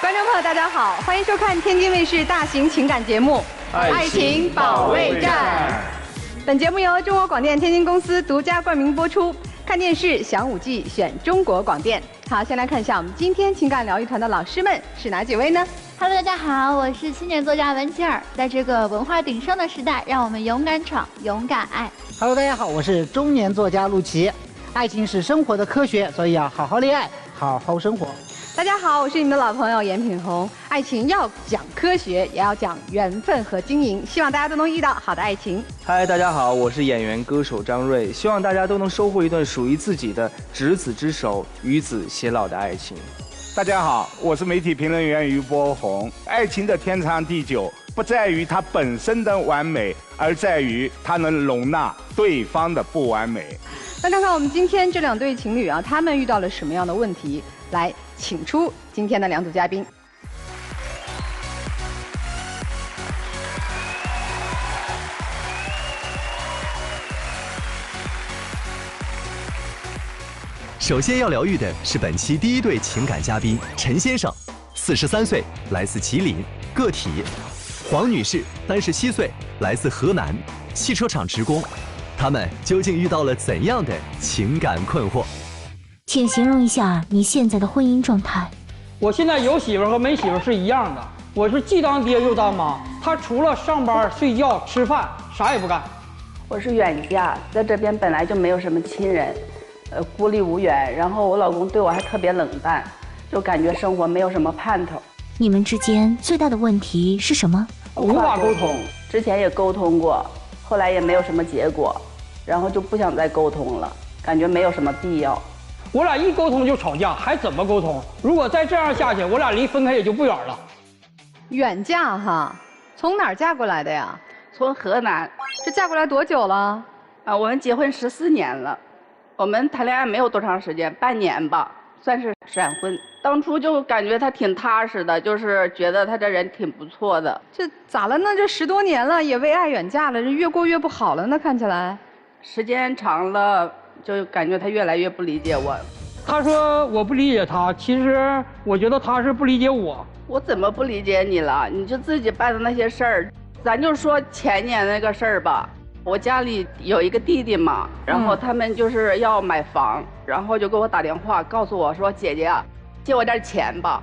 观众朋友，大家好，欢迎收看天津卫视大型情感节目《爱情保卫战》。本节目由中国广电天津公司独家冠名播出。看电视享5 G， 选中国广电。好，先来看一下我们今天情感疗愈团的老师们是哪几位呢？ Hello， 大家好，我是青年作家文琪儿。在这个文化鼎盛的时代，让我们勇敢闯，勇敢爱。Hello， 大家好，我是中年作家陆琪。爱情是生活的科学，所以要好好恋爱，好好生活。大家好，我是你们的老朋友严品红。爱情要讲科学，也要讲缘分和经营，希望大家都能遇到好的爱情。嗨，大家好，我是演员歌手张睿，希望大家都能收获一段属于自己的执子之手，与子偕老的爱情。 大家好，我是媒体评论员于波红。爱情的天长地久，不在于它本身的完美，而在于它能容纳对方的不完美。那看看我们今天这2对情侣啊，他们遇到了什么样的问题？来，请出今天的2组嘉宾。 首先要疗愈的是本期第1对情感嘉宾陈先生，43岁，来自吉林，个体；黄女士，37岁，来自河南，汽车厂职工。他们究竟遇到了怎样的情感困惑？请形容一下你现在的婚姻状态。我现在有媳妇和没媳妇是一样的，我是既当爹又当妈，他除了上班、睡觉、吃饭，啥也不干。我是远嫁，在这边本来就没有什么亲人。 孤立无援，然后我老公对我还特别冷淡，就感觉生活没有什么盼头。你们之间最大的问题是什么？无法沟通。之前也沟通过，后来也没有什么结果，然后就不想再沟通了，感觉没有什么必要。我俩一沟通就吵架，还怎么沟通？如果再这样下去，我俩离分开也就不远了。远嫁哈，从哪儿嫁过来的呀？从河南。这嫁过来多久了？啊，我们结婚14年了。 我们谈恋爱没有多长时间，半年吧，算是闪婚。当初就感觉他挺踏实的，就是觉得他这人挺不错的。这咋了呢？这10多年了，也为爱远嫁了，这越过越不好了呢？看起来，时间长了，就感觉他越来越不理解我。他说我不理解他，其实我觉得他是不理解我。我怎么不理解你了？你就自己办的那些事儿，咱就说前年那个事儿吧。 我家里有一个弟弟嘛，然后他们就是要买房，然后就给我打电话告诉我说：“姐姐啊，借我点钱吧。”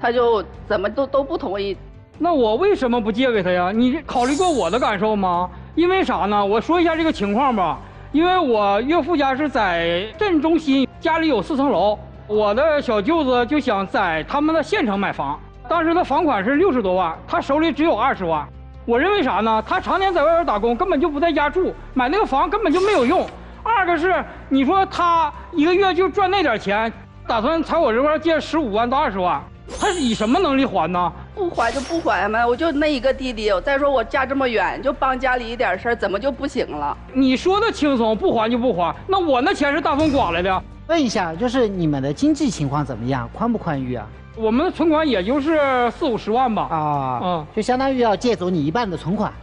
他就怎么都不同意。那我为什么不借给他呀？你考虑过我的感受吗？因为啥呢？我说一下这个情况吧。因为我岳父家是在镇中心，家里有4层楼，我的小舅子就想在他们的县城买房，当时的房款是60多万，他手里只有20万。 我认为啥呢？他常年在外边打工，根本就不在家住，买那个房根本就没有用。2个是，你说他1个月就赚那点钱，打算从我这块借15万到20万，他以什么能力还呢？不还就不还嘛，我就那一个弟弟。再说我家这么远，就帮家里一点事儿，怎么就不行了？你说的轻松，不还就不还，那我那钱是大风刮来的。问一下，就是你们的经济情况怎么样？宽不宽裕啊？ 我们的存款也就是40、50万吧。啊，就相当于要借走你一半的存款。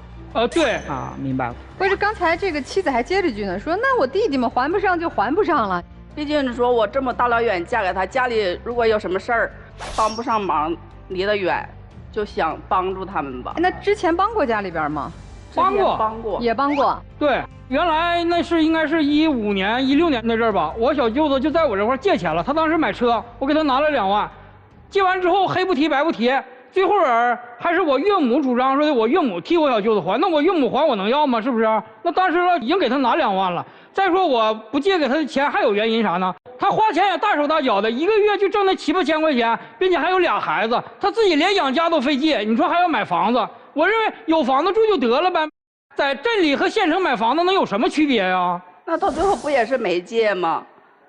对。啊，明白了。不是，刚才这个妻子还接了一句呢，说那我弟弟们还不上就还不上了。毕竟说我这么大老远嫁给他，家里如果有什么事儿，帮不上忙，离得远，就想帮助他们吧。那之前帮过家里边吗？帮过，也帮过。对，原来那是应该是15年、16年那阵儿吧，我小舅子就在我这块借钱了，他当时买车，我给他拿了2万。 借完之后黑不提白不提，最后还是我岳母主张说的，我岳母替我小舅子还，那我岳母还我能要吗？是不是？那当时已经给他拿2万了。再说我不借给他的钱还有原因啥呢？他花钱也大手大脚的，1个月就挣那7、8千块钱，并且还有2孩子，他自己连养家都费劲，你说还要买房子？我认为有房子住就得了呗，在镇里和县城买房子能有什么区别呀？那到最后不也是没借吗？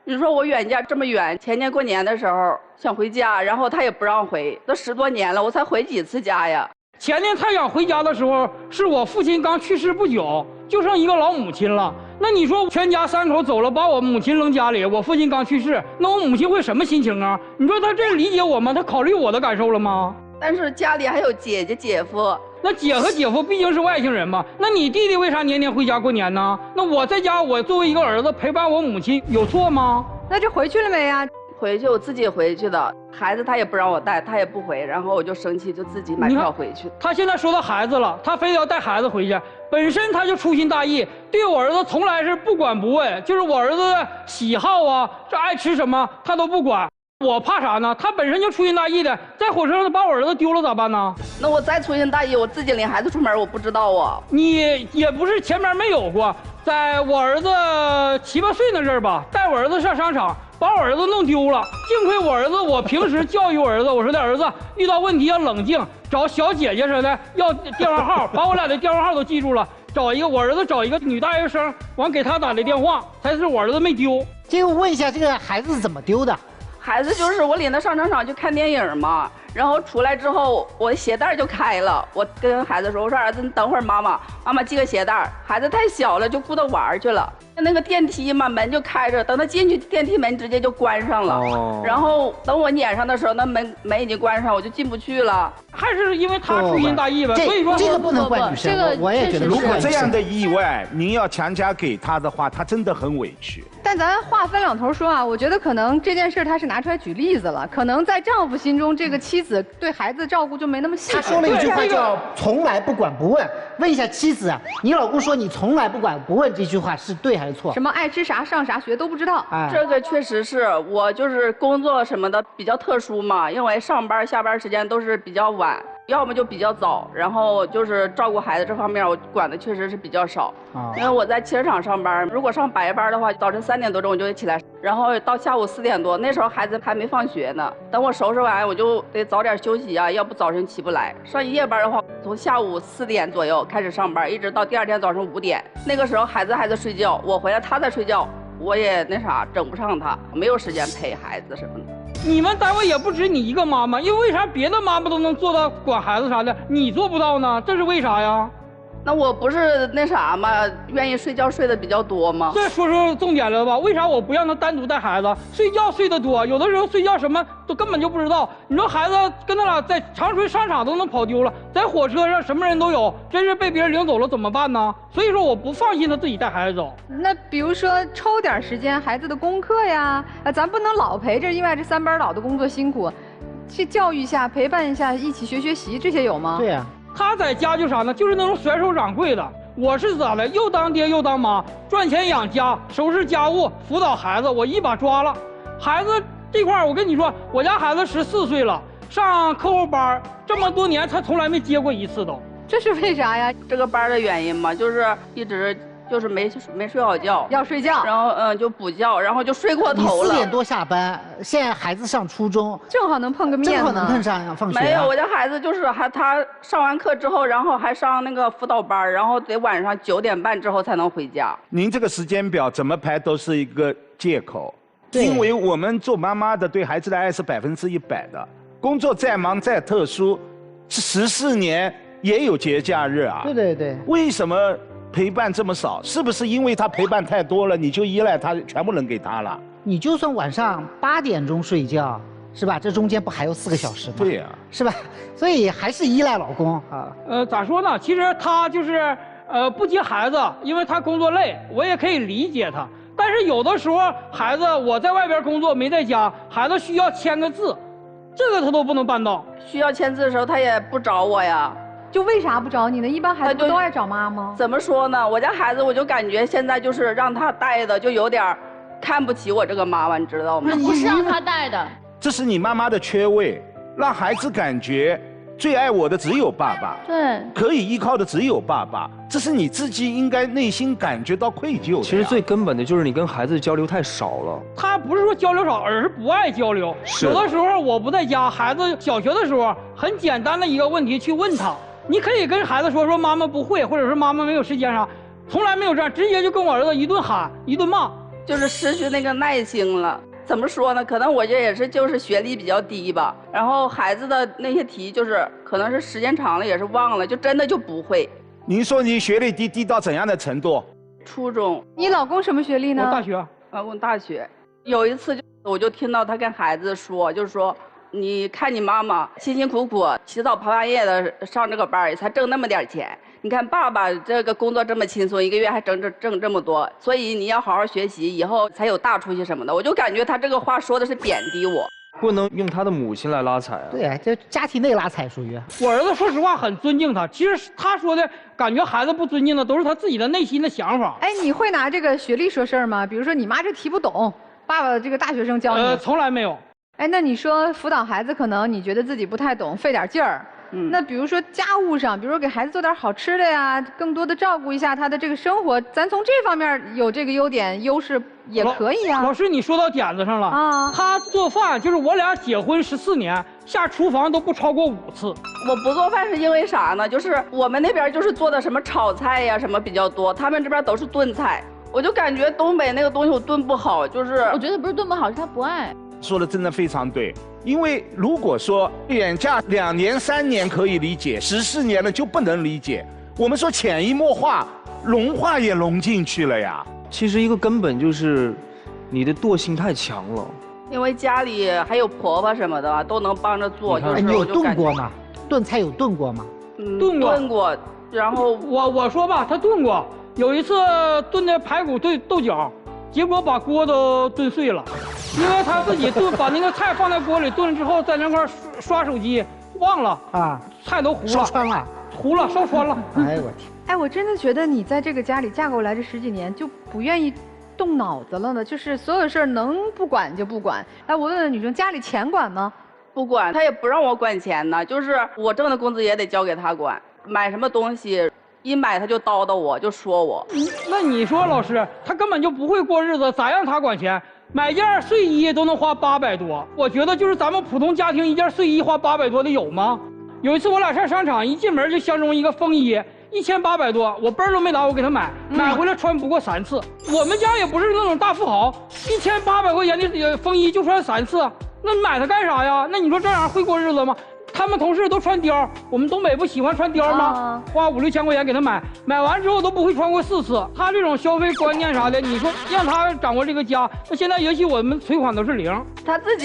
你说我远嫁这么远，前年过年的时候想回家，然后他也不让回，都10多年了，我才回几次家呀？前年他想回家的时候，是我父亲刚去世不久，就剩一个老母亲了。那你说全家3口走了，把我母亲扔家里，我父亲刚去世，那我母亲会什么心情啊？你说他这理解我吗？他考虑我的感受了吗？但是家里还有姐姐姐夫，那姐和姐夫毕竟是外星人嘛，那你弟弟为啥年年回家过年呢？那我在家，我作为一个儿子陪伴我母亲有错吗？那这回去了没呀？回去我自己回去的，孩子他也不让我带，他也不回，然后我就生气，就自己买票回去。他现在说到孩子了，他非得要带孩子回去，本身他就粗心大意，对我儿子从来是不管不问，就是我儿子的喜好啊，这爱吃什么他都不管。我怕啥呢？他本身就粗心大意的，在火车上把我儿子丢了咋办呢？那我再粗心大意，我自己领孩子出门，我不知道啊。你也不是前面没有过，在我儿子7、8岁那阵儿吧，带我儿子上商场，把我儿子弄丢了。幸亏我儿子，我平时教育我儿子，我说的儿子遇到问题要冷静，找小姐姐似的要电话号，把我俩的电话号都记住了。我儿子找一个女大学生，完给他打的电话，才是我儿子没丢。这个问一下，这个孩子是怎么丢的？孩子就是我领他上商场去看电影嘛，然后出来之后，我鞋带就开了。我跟孩子说：“我说儿子，你等会儿妈妈系个鞋带。”孩子太小了，就顾他玩去了。那个电梯嘛，门就开着，等他进去，电梯门直接就关上了。哦。然后等我撵上的时候，那门已经关上，我就进不去了。还是因为他粗心大意吧？所以说这个不能怪女生。我也觉得，如果这样的意外您要强加给他的话，他真的很委屈。但咱话分两头说啊，我觉得可能这件事他是拿出来举例子了，可能在丈夫心中，这个妻子对孩子照顾就没那么细。他说了一句话叫“从来不管不问”。问一下妻子啊，你老公说你从来不管不问这句话是对还是错？什么爱吃啥上啥学都不知道。这个确实是我就是工作什么的比较特殊嘛，因为上班下班时间都是比较晚。要么就比较早，然后就是照顾孩子这方面，我管的确实是比较少。因为我在汽车厂上班，如果上白班的话，早晨3点多钟我就得起来，然后到下午4点多，那时候孩子还没放学呢。等我收拾完，我就得早点休息啊，要不早晨起不来。上夜班的话，从下午4点左右开始上班，一直到第2天早上5点。那个时候孩子还在睡觉，我回来他在睡觉，我也整不上他，没有时间陪孩子什么的。你们单位也不止你一个妈妈，因为为啥别的妈妈都能做到管孩子啥的，你做不到呢？这是为啥呀？那我不是那啥吗？愿意睡觉睡得比较多吗？这说出重点了吧？为啥我不让他单独带孩子？睡觉睡得多，有的时候睡觉什么都根本就不知道。你说孩子跟他俩在长春商场都能跑丢了，在火车上什么人都有，真是被别人领走了怎么办呢？所以说我不放心他自己带孩子走。那比如说抽点时间孩子的功课呀，咱不能老陪着，因为这3班倒的工作辛苦，去教育一下、陪伴一下，一起学习，这些有吗？对呀。他在家就啥呢？就是那种甩手掌柜的。我是咋的？又当爹又当妈，赚钱养家，收拾家务，辅导孩子，我一把抓了。孩子这块我跟你说，我家孩子14岁了，上课后班，这么多年他从来没接过1次都。这是为啥呀？这个班的原因嘛，就是一直就是没睡好觉，要睡觉，然后就补觉，然后就睡过头了。你4点多下班，现在孩子上初中，正好能碰个面，正好能碰上放学。没有，我家孩子就是他上完课之后，然后还上那个辅导班，然后得晚上9点半之后才能回家。您这个时间表怎么排都是一个借口，因为我们做妈妈的对孩子的爱是100%的，工作再忙再特殊，14年也有节假日啊。对。为什么陪伴这么少？是不是因为他陪伴太多了，你就依赖他，全部扔给他了？你就算晚上8点钟睡觉，是吧？这中间不还有4个小时吗？对呀，是吧？所以还是依赖老公啊。咋说呢？其实他就是不接孩子，因为他工作累，我也可以理解他。但是有的时候孩子我在外边工作没在家，孩子需要签个字，这个他都不能办到。需要签字的时候他也不找我呀。就为啥不找你呢？一般孩子不都爱找妈吗？怎么说呢？我家孩子我就感觉现在就是让他带的，就有点看不起我这个妈妈，你知道吗？不是让他带的，这是你妈妈的缺位，让孩子感觉最爱我的只有爸爸，对，可以依靠的只有爸爸，这是你自己应该内心感觉到愧疚的。其实最根本的就是你跟孩子交流太少了。他不是说交流少，而是不爱交流。有的时候我不在家，孩子小学的时候，很简单的一个问题去问他。你可以跟孩子说妈妈不会，或者说妈妈没有时间啥，从来没有这样，直接就跟我儿子一顿喊一顿骂，就是失去那个耐心了。怎么说呢？可能我这也是就是学历比较低吧，然后孩子的那些题就是可能是时间长了也是忘了，就真的就不会。您说你学历低到怎样的程度？初中。你老公什么学历呢？我大学。老公大学。有一次我就听到他跟孩子说，就是说。你看你妈妈辛辛苦苦起早爬半夜的上这个班，也才挣那么点钱。你看爸爸这个工作这么轻松，1个月还挣这么多，所以你要好好学习，以后才有大出息什么的。我就感觉他这个话说的是贬低我。不能用他的母亲来拉踩啊。对啊，这家庭内拉踩属于。我儿子说实话很尊敬他，其实他说的感觉孩子不尊敬的都是他自己的内心的想法。哎，你会拿这个学历说事儿吗？比如说你妈这题不懂，爸爸这个大学生教你。从来没有。哎，那你说辅导孩子，可能你觉得自己不太懂，费点劲儿。那比如说家务上，比如说给孩子做点好吃的呀，更多的照顾一下他的这个生活，咱从这方面有这个优势也可以啊。老师，你说到点子上了啊！他做饭就是我俩结婚14年，下厨房都不超过5次。我不做饭是因为啥呢？就是我们那边就是做的什么炒菜呀什么比较多，他们这边都是炖菜。我就感觉东北那个东西我炖不好，就是我觉得不是炖不好，是他不爱。说的真的非常对。因为如果说远嫁2年3年可以理解，14年了就不能理解。我们说潜移默化，融化也融进去了呀。其实一个根本就是你的惰性太强了。因为家里还有婆婆什么的都能帮着做，就是你有炖过吗？炖菜有炖过吗？炖过。然后我说吧，他炖过。有一次炖的排骨豆角，结果把锅都炖碎了。因为他自己把那个菜放在锅里炖了之后，在那块刷手机，忘了啊，菜都糊了，烧穿了，烧穿了。哎呦我天！哎，我真的觉得你在这个家里嫁过来这10几年，就不愿意动脑子了呢，就是所有事儿能不管就不管。哎，我问问女生，家里钱管吗？不管，他也不让我管钱呢，就是我挣的工资也得交给他管。买什么东西，一买他就叨叨我，就说我。那你说老师，他根本就不会过日子，咋让他管钱？买件睡衣都能花800多，我觉得就是咱们普通家庭一件睡衣花800多的有吗？有一次我俩上商场，一进门就相中一个风衣，1800多，我奔都没打，我给他买回来穿不过3次。我们家也不是那种大富豪，1800块钱的风衣就穿3次，那你买它干啥呀？那你说这样会过日子吗？他们同事都穿貂，我们东北不喜欢穿貂吗？花5、6千块钱给他买完之后都不会穿过4次。他这种消费观念啥的，你说让他掌握这个家，那现在也许我们存款都是0。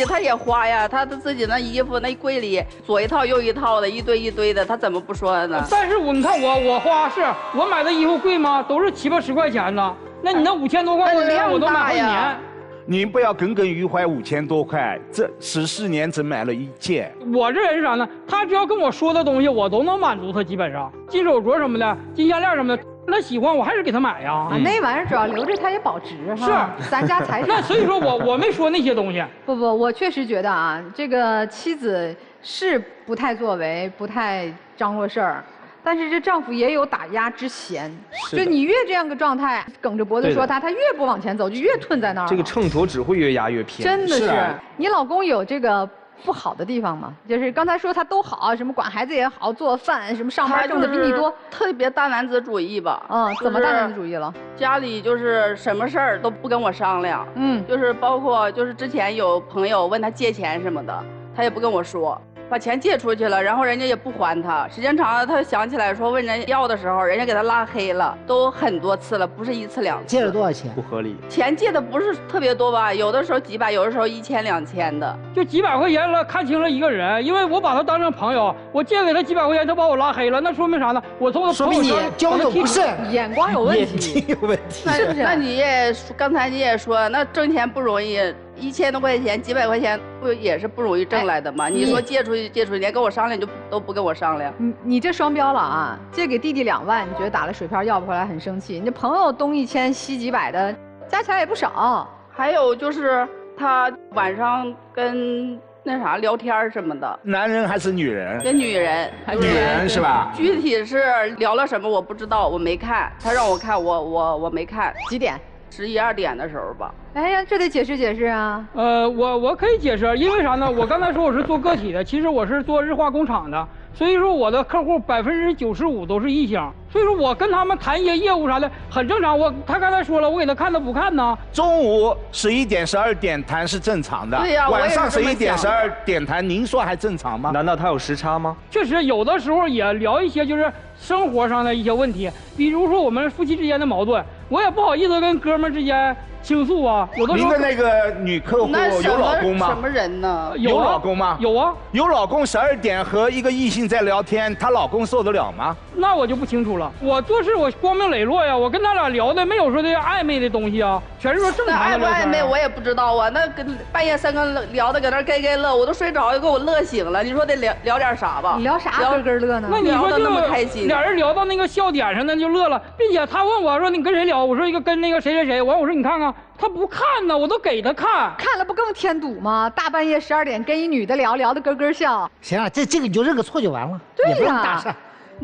他也花呀，他自己那衣服那柜里左一套右一套的，一堆的，他怎么不说呢？但是你看我花我买的衣服贵吗？都是7、80块钱的，那你那5000多块钱我都买好几年。您不要耿耿于怀5000多块，这14年只买了1件。我这人是啥呢？他只要跟我说的东西，我都能满足他，基本上金手镯什么的、金项链什么的，他喜欢我还是给他买呀。那玩意儿主要留着他也保值哈。是咱家财产。那所以说我没说那些东西。不，我确实觉得啊，这个妻子是不太作为，不太张罗事儿。但是这丈夫也有打压之嫌，就你越这样个状态，梗着脖子说他越不往前走，就越吞在那儿。这个秤砣只会越压越偏。真的是，你老公有这个不好的地方吗？就是刚才说他都好，什么管孩子也好，做饭什么上班挣的比你多，特别大男子主义吧？怎么大男子主义了？家里就是什么事儿都不跟我商量，就是包括就是之前有朋友问他借钱什么的，他也不跟我说。把钱借出去了，然后人家也不还他，时间长了，他想起来说问人要的时候，人家给他拉黑了，都很多次了，不是1次2次。借了多少钱？不合理。钱借的不是特别多吧，有的时候几百，有的时候1000、2000的，就几百块钱了，看清了一个人，因为我把他当成朋友，我借给他几百块钱，他把我拉黑了，那说明啥呢？我从他说明你交友不慎，眼光有问题，有问题，是不是？那你也刚才你也说，那挣钱不容易。1000多块钱、几百块钱，不也是不容易挣来的吗？你说借出去，连跟我商量都不跟我商量。你这双标了啊！借给弟弟2万，你觉得打了水漂要不回来很生气？你这朋友东1000西几百的，加起来也不少。还有就是他晚上跟那啥聊天什么的。男人还是女人？跟女人。女人是吧？具体是聊了什么我不知道，我没看。他让我看，我没看。几点？11、2点的时候吧。哎呀，这得解释解释啊。我可以解释，因为啥呢？我刚才说我是做个体的，其实我是做日化工厂的，所以说我的客户95%都是异性，所以说我跟他们谈一些业务啥的很正常。他刚才说了，我给他看他不看呢。中午11点、12点谈是正常的。对呀，晚上11点、12点谈，您说还正常吗？难道他有时差吗？确实，有的时候也聊一些就是生活上的一些问题，比如说我们夫妻之间的矛盾，我也不好意思跟哥们之间倾诉啊，有的时候。您的那个女客户有老公吗？什么人呢？有老公吗？有啊。有老公12点和一个异性在聊天，她老公受得了吗？那我就不清楚了。我做事我光明磊落呀，我跟他俩聊的没有说的暧昧的东西啊，全是说正常的聊天。暧昧我也不知道啊，那跟半夜3更聊的搁那该乐，我都睡着，又给我乐醒了。你说得聊点啥吧？你聊啥咯咯乐呢？那你说就那么开心，俩人聊到那个笑点上，那就乐了，并且他问我说你跟谁聊？我说一个跟那个谁谁谁。我说你看看，他不看呢，我都给他看，看了不更添堵吗？大半夜12点跟一女的聊得咯咯笑。行了，这个你就认个错就完了，对呀，也不用大事，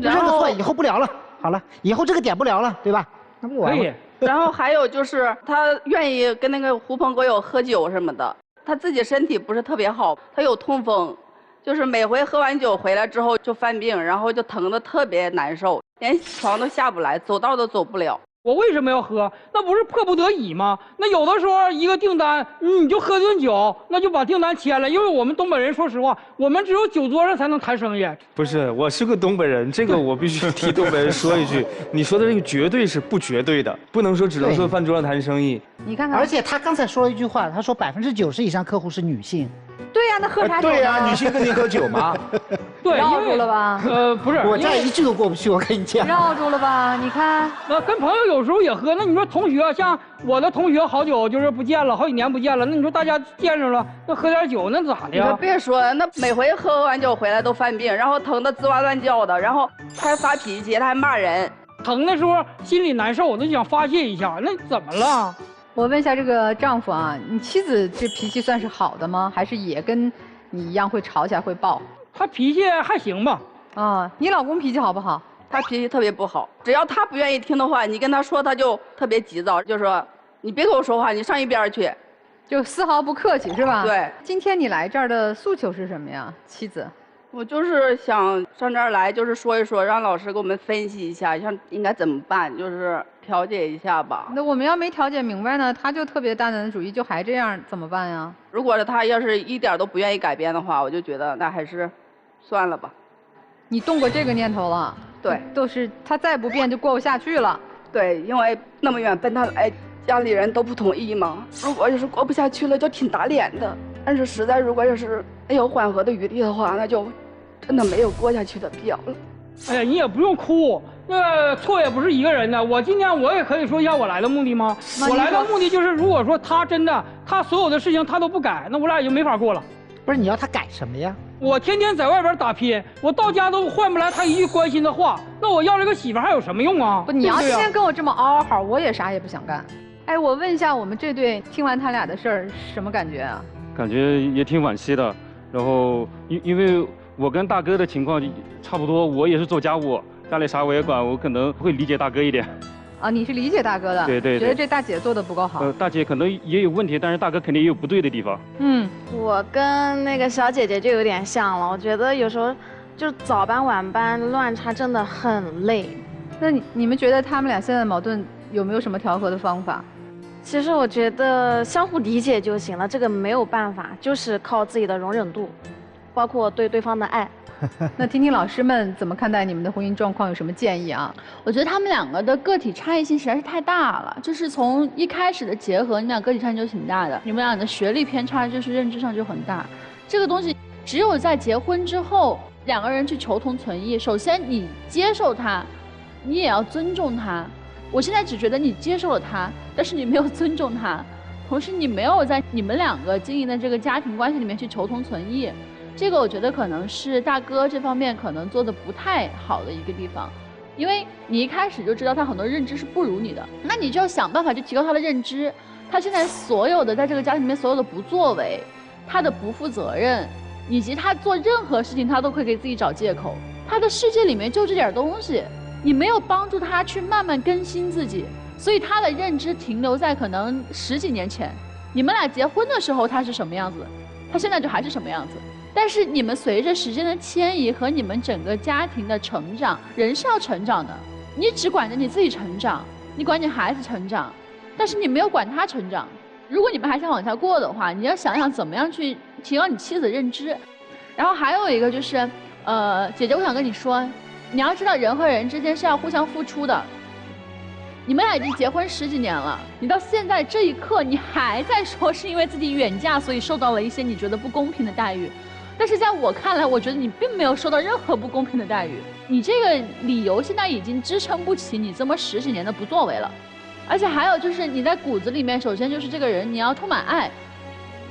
就认个错，以后不聊了。好了，以后这个点不聊了，对吧？那不就完了？可以。然后还有就是他愿意跟那个狐朋狗友喝酒什么的，他自己身体不是特别好，他有痛风，就是每回喝完酒回来之后就犯病，然后就疼得特别难受，连床都下不来，走道都走不了。我为什么要喝？那不是迫不得已吗？那有的时候一个订单，你就喝顿酒，那就把订单签了。因为我们东北人，说实话，我们只有酒桌上才能谈生意。不是，我是个东北人，这个我必须替东北人说一句，你说的这个绝对是不绝对的，不能说只能说饭桌上谈生意。你看看，而且他刚才说了一句话，他说90%以上客户是女性。对呀，那喝啥酒？对呀，女性跟你喝酒吗？对，绕住了吧？不是，我这一句都过不去，我跟你讲。绕住了吧？你看，那跟朋友有时候也喝。那你说同学，像我的同学，好久就是不见了，好几年不见了。那你说大家见着了，那喝点酒，那咋的呀？你别说，那每回喝完酒回来都犯病，然后疼得吱哇乱叫的，然后他还发脾气，他还骂人。疼的时候心里难受，我就想发泄一下。那怎么了？我问一下这个丈夫啊，你妻子这脾气算是好的吗？还是也跟你一样会吵起来会爆？他脾气还行吧。啊，你老公脾气好不好？他脾气特别不好，只要他不愿意听的话，你跟他说他就特别急躁，就说你别跟我说话，你上一边去，就丝毫不客气是吧？对。今天你来这儿的诉求是什么呀，妻子？我就是想上这儿来，就是说一说，让老师给我们分析一下，像应该怎么办，就是调解一下吧。那我们要没调解明白呢，他就特别大男子主义，就还这样，怎么办呀？如果他要是一点都不愿意改变的话，我就觉得那还是算了吧。你动过这个念头了？对，都是他再不变就过不下去了。对，因为那么远奔他来，家里人都不同意嘛。如果要是过不下去了，就挺打脸的。但是实在如果要是没有缓和的余地的话，那就真的没有过下去的必要了。哎呀，你也不用哭，那错也不是一个人的。我今天我也可以说一下我来的目的吗？我来的目的就是，如果说他真的他所有的事情他都不改，那我俩也就没法过了。不是你要他改什么呀？我天天在外边打拼，我到家都换不来他一句关心的话，那我要这个媳妇还有什么用啊？不，你要今天跟我这么嗷好，我也啥也不想干。哎，我问一下，我们这对听完他俩的事儿什么感觉啊？感觉也挺惋惜的。然后因为我跟大哥的情况差不多，我也是做家务，家里啥我也管，我可能会理解大哥一点。啊，你是理解大哥的，对，觉得这大姐做的不够好。大姐可能也有问题，但是大哥肯定也有不对的地方。我跟那个小姐姐就有点像了，我觉得有时候就早班晚班乱插真的很累。那你们觉得他们俩现在的矛盾有没有什么调和的方法？其实我觉得相互理解就行了，这个没有办法，就是靠自己的容忍度，包括对对方的爱。那听听老师们怎么看待你们的婚姻状况，有什么建议啊？我觉得他们两个的个体差异性实在是太大了，就是从一开始的结合，你们俩个体差异就挺大的，你们俩的学历偏差就是认知上就很大。这个东西只有在结婚之后，两个人去求同存异。首先你接受他，你也要尊重他。我现在只觉得你接受了他，但是你没有尊重他，同时你没有在你们两个经营的这个家庭关系里面去求同存异。这个我觉得可能是大哥这方面可能做的不太好的一个地方，因为你一开始就知道他很多认知是不如你的，那你就要想办法去提高他的认知。他现在所有的在这个家庭里面所有的不作为，他的不负责任，以及他做任何事情他都会给自己找借口，他的世界里面就这点东西，你没有帮助他去慢慢更新自己，所以他的认知停留在可能10几年前，你们俩结婚的时候他是什么样子，他现在就还是什么样子。但是你们随着时间的迁移和你们整个家庭的成长，人是要成长的。你只管着你自己成长，你管你孩子成长，但是你没有管他成长。如果你们还想往下过的话，你要想想怎么样去提高你妻子的认知。然后还有一个就是，姐姐，我想跟你说，你要知道人和人之间是要互相付出的。你们俩已经结婚10几年了，你到现在这一刻，你还在说是因为自己远嫁，所以受到了一些你觉得不公平的待遇。但是在我看来，我觉得你并没有受到任何不公平的待遇。你这个理由现在已经支撑不起你这么10几年的不作为了。而且还有就是你在骨子里面，首先就是这个人你要充满爱，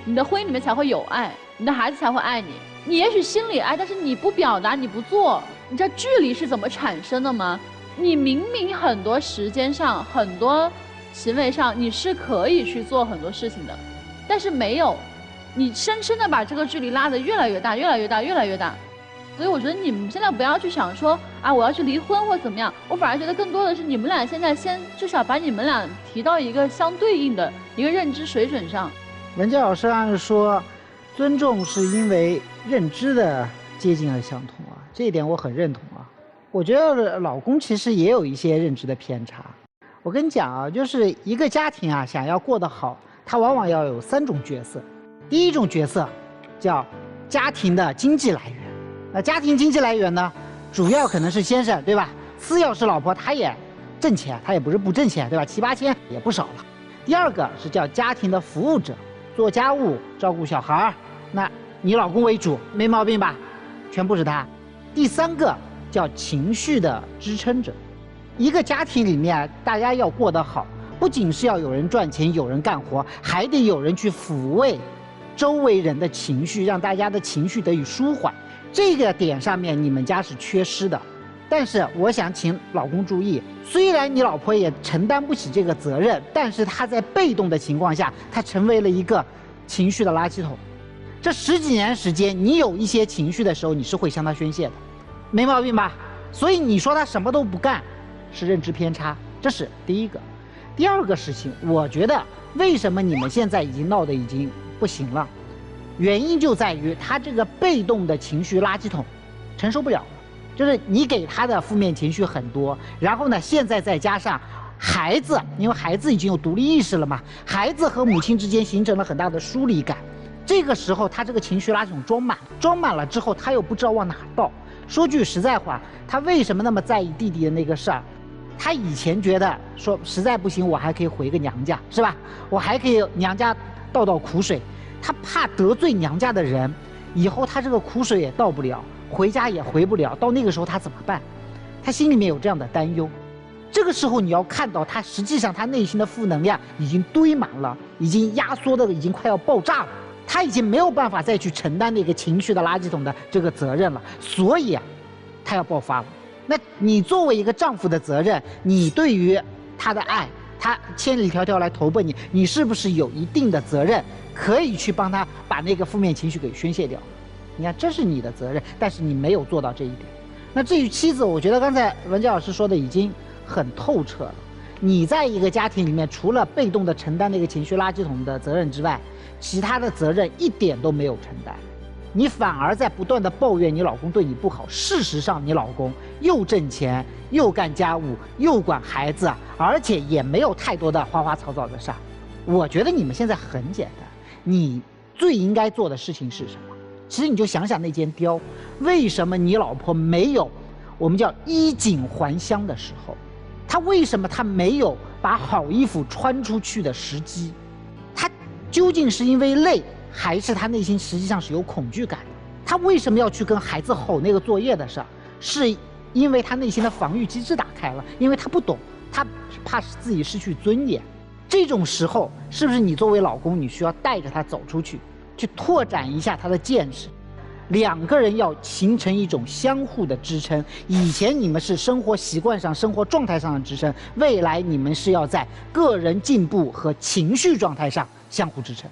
你的婚姻里面才会有爱，你的孩子才会爱你。你也许心里爱，但是你不表达，你不做，你知道距离是怎么产生的吗？你明明很多时间上、很多行为上你是可以去做很多事情的，但是没有。你深深的把这个距离拉得越来越大，越来越大，越来越大。所以我觉得你们现在不要去想说啊，我要去离婚或怎么样，我反而觉得更多的是你们俩现在先至少把你们俩提到一个相对应的一个认知水准上。文佳老师按说，尊重是因为认知的接近而相同啊，这一点我很认同啊。我觉得老公其实也有一些认知的偏差。我跟你讲啊，就是一个家庭啊，想要过得好，它往往要有3种角色。第一种角色叫家庭的经济来源，那家庭经济来源呢，主要可能是先生，对吧？次要是老婆，她也挣钱，她也不是不挣钱，对吧？7、8千也不少了。第二个是叫家庭的服务者，做家务、照顾小孩，那你老公为主，没毛病吧？全部是他。第3个叫情绪的支撑者。一个家庭里面，大家要过得好，不仅是要有人赚钱、有人干活，还得有人去抚慰周围人的情绪，让大家的情绪得以舒缓。这个点上面你们家是缺失的。但是我想请老公注意，虽然你老婆也承担不起这个责任，但是她在被动的情况下，她成为了一个情绪的垃圾桶。这10几年时间，你有一些情绪的时候，你是会向她宣泄的，没毛病吧？所以你说她什么都不干，是认知偏差，这是第一个。第二个事情，我觉得为什么你们现在已经闹得已经不行了，原因就在于他这个被动的情绪垃圾桶承受不了了，就是你给他的负面情绪很多，然后呢，现在再加上孩子，因为孩子已经有独立意识了嘛，孩子和母亲之间形成了很大的疏离感，这个时候他这个情绪垃圾桶装满了之后，他又不知道往哪倒。说句实在话，他为什么那么在意弟弟的那个事儿？他以前觉得说实在不行，我还可以回个娘家，是吧？我还可以娘家倒苦水。他怕得罪娘家的人，以后他这个苦水也倒不了，回家也回不了，到那个时候他怎么办？他心里面有这样的担忧。这个时候你要看到他实际上他内心的负能量已经堆满了，已经压缩的已经快要爆炸了，他已经没有办法再去承担那个情绪的垃圾桶的这个责任了，所以啊，他要爆发了。那你作为一个丈夫的责任，你对于他的爱，他千里迢迢来投奔你，你是不是有一定的责任，可以去帮他把那个负面情绪给宣泄掉？你看，这是你的责任，但是你没有做到这一点。那至于妻子，我觉得刚才文佳老师说的已经很透彻了。你在一个家庭里面，除了被动的承担那个情绪垃圾桶的责任之外，其他的责任一点都没有承担。你反而在不断的抱怨你老公对你不好，事实上你老公又挣钱又干家务又管孩子，而且也没有太多的花花草草的事儿。我觉得你们现在很简单，你最应该做的事情是什么？其实你就想想那间貂，为什么你老婆没有我们叫衣锦还乡的时候？她为什么她没有把好衣服穿出去的时机？她究竟是因为累，还是他内心实际上是有恐惧感的？他为什么要去跟孩子吼那个作业的事儿？是因为他内心的防御机制打开了，因为他不懂，他怕自己失去尊严。这种时候，是不是你作为老公，你需要带着他走出去，去拓展一下他的见识？两个人要形成一种相互的支撑。以前你们是生活习惯上、生活状态上的支撑，未来你们是要在个人进步和情绪状态上相互支撑。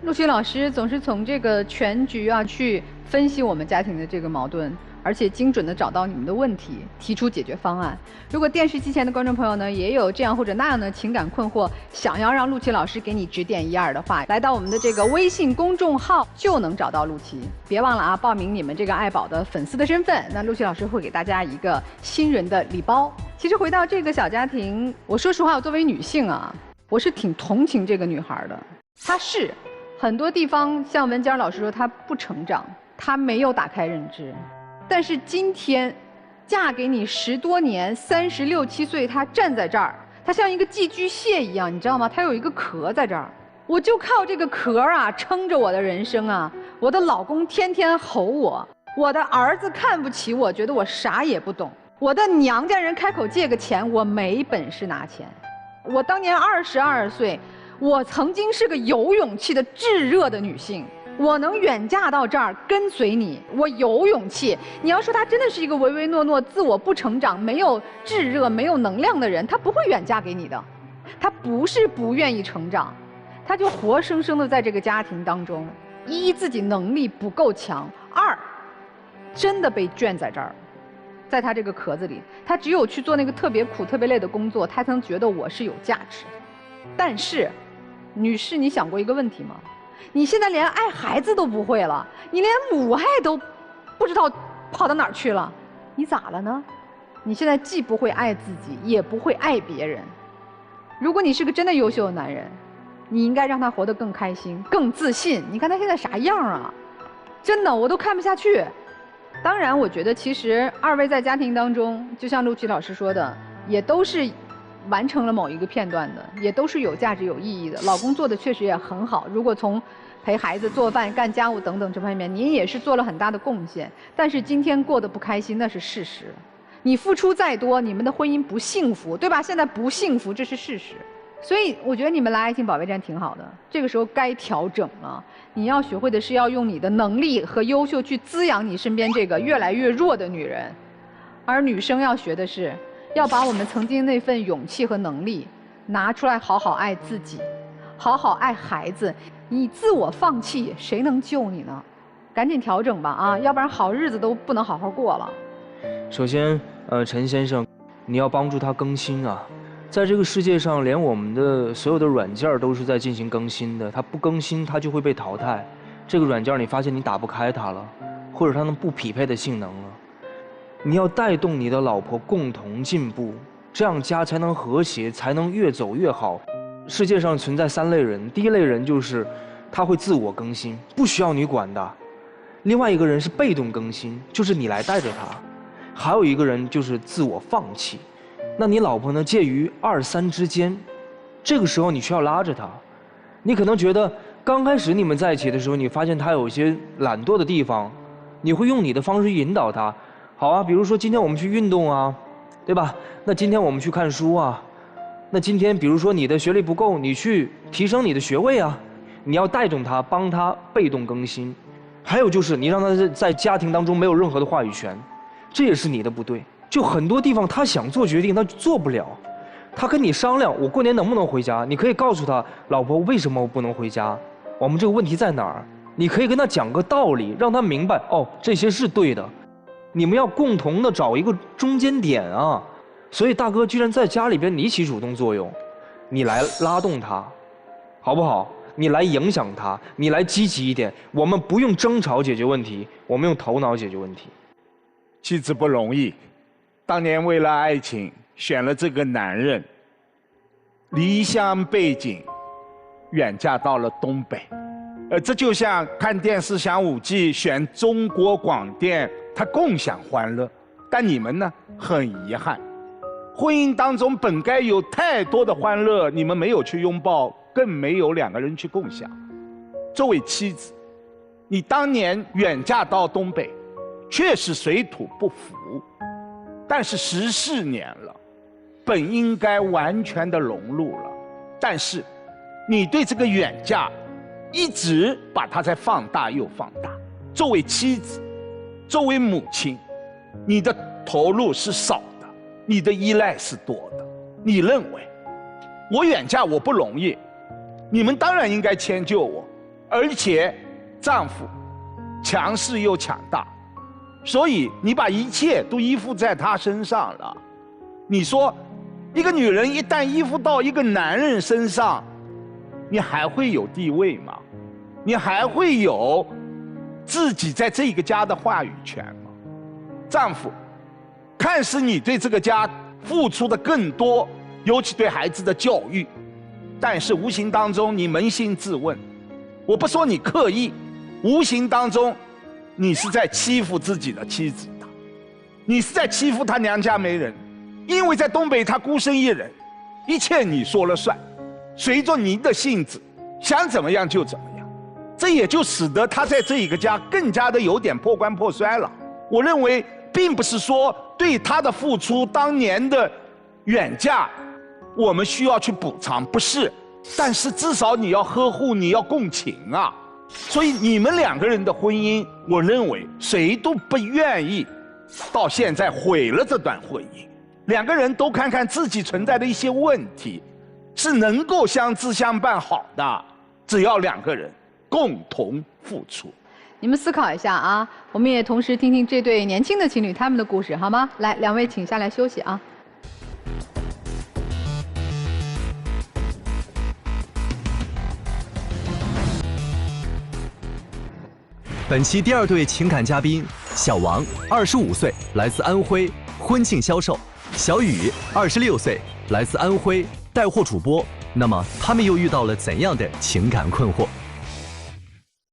陆琪老师总是从这个全局啊去分析我们家庭的这个矛盾，而且精准的找到你们的问题，提出解决方案。如果电视机前的观众朋友呢，也有这样或者那样的情感困惑，想要让陆琪老师给你指点一二的话，来到我们的这个微信公众号就能找到陆琪。别忘了啊，报名你们这个爱宝的粉丝的身份，那陆琪老师会给大家一个新人的礼包。其实回到这个小家庭，我说实话，我作为女性啊，我是挺同情这个女孩的。她是很多地方像文佳老师说，她不成长，她没有打开认知。但是今天，嫁给你10多年，36、7岁，她站在这儿，它像一个寄居蟹一样，你知道吗？它有一个壳在这儿，我就靠这个壳啊撑着我的人生啊。我的老公天天吼我，我的儿子看不起我，觉得我啥也不懂。我的娘家人开口借个钱，我没本事拿钱。我当年22岁，我曾经是个有勇气的炙热的女性。我能远嫁到这儿跟随你，我有勇气。你要说他真的是一个唯唯诺诺、自我不成长、没有炙热、没有能量的人，他不会远嫁给你的。他不是不愿意成长，他就活生生的在这个家庭当中，一自己能力不够强，二真的被圈在这儿，在他这个壳子里，他只有去做那个特别苦、特别累的工作，他才能觉得我是有价值。但是，女士，你想过一个问题吗？你现在连爱孩子都不会了，你连母爱都不知道跑到哪儿去了，你咋了呢？你现在既不会爱自己，也不会爱别人。如果你是个真的优秀的男人，你应该让他活得更开心、更自信。你看他现在啥样啊？真的，我都看不下去。当然，我觉得其实二位在家庭当中，就像陆琪老师说的，也都是完成了某一个片段的，也都是有价值、有意义的。老公做的确实也很好，如果从陪孩子、做饭、干家务等等这方面，您也是做了很大的贡献。但是今天过得不开心，那是事实。你付出再多，你们的婚姻不幸福，对吧？现在不幸福，这是事实。所以我觉得你们来爱情保卫战挺好的，这个时候该调整了。你要学会的是要用你的能力和优秀去滋养你身边这个越来越弱的女人，而女生要学的是要把我们曾经那份勇气和能力拿出来，好好爱自己，好好爱孩子。你自我放弃，谁能救你呢？赶紧调整吧啊，要不然好日子都不能好好过了。首先，陈先生，你要帮助他更新啊。在这个世界上，连我们的所有的软件都是在进行更新的，它不更新，它就会被淘汰。这个软件你发现你打不开它了，或者它们不匹配的性能了，你要带动你的老婆共同进步，这样家才能和谐，才能越走越好。世界上存在3类人，第一类人就是他会自我更新，不需要你管的；另外一个人是被动更新，就是你来带着他；还有一个人就是自我放弃。那你老婆呢，介于2、3之间，这个时候你需要拉着她。你可能觉得刚开始你们在一起的时候，你发现她有一些懒惰的地方，你会用你的方式引导她。好啊，比如说今天我们去运动啊，对吧？那今天我们去看书啊。那今天比如说你的学历不够，你去提升你的学位啊。你要带动她，帮她被动更新。还有就是你让她在家庭当中没有任何的话语权，这也是你的不对。就很多地方他想做决定，他做不了。他跟你商量，我过年能不能回家？你可以告诉他，老婆，为什么我不能回家？我们这个问题在哪儿？你可以跟他讲个道理，让他明白，哦，这些是对的。你们要共同的找一个中间点啊。所以大哥居然在家里边你起主动作用，你来拉动他，好不好？你来影响他，你来积极一点。我们不用争吵解决问题，我们用头脑解决问题。妻子不容易。当年为了爱情选了这个男人，离乡背井，远嫁到了东北。这就像看电视享5季选中国广电，他共享欢乐。但你们呢，很遗憾，婚姻当中本该有太多的欢乐，你们没有去拥抱，更没有2个人去共享。作为妻子，你当年远嫁到东北，确实水土不服。但是14年了，本应该完全的融入了，但是你对这个远嫁一直把它在放大又放大。作为妻子，作为母亲，你的投入是少的，你的依赖是多的。你认为我远嫁我不容易，你们当然应该迁就我，而且丈夫强势又强大，所以你把一切都依附在他身上了。你说一个女人一旦依附到一个男人身上，你还会有地位吗？你还会有自己在这个家的话语权吗？丈夫，看似你对这个家付出的更多，尤其对孩子的教育，但是无形当中你扪心自问，我不说你刻意，无形当中你是在欺负自己的妻子的，你是在欺负她娘家没人，因为在东北她孤身一人，一切你说了算，随着你的性子，想怎么样就怎么样。这也就使得他在这一个家更加的有点破罐破摔了。我认为，并不是说对他的付出当年的远嫁，我们需要去补偿，不是。但是至少你要呵护，你要共情啊。所以你们两个人的婚姻，我认为谁都不愿意到现在毁了这段婚姻。两个人都看看自己存在的一些问题，是能够相知相伴好的，只要两个人共同付出。你们思考一下啊，我们也同时听听这对年轻的情侣他们的故事，好吗？来，两位请下来休息啊。本期第二对情感嘉宾小王，25岁，来自安徽，婚庆销售；小雨，26岁，来自安徽，带货主播。那么他们又遇到了怎样的情感困惑？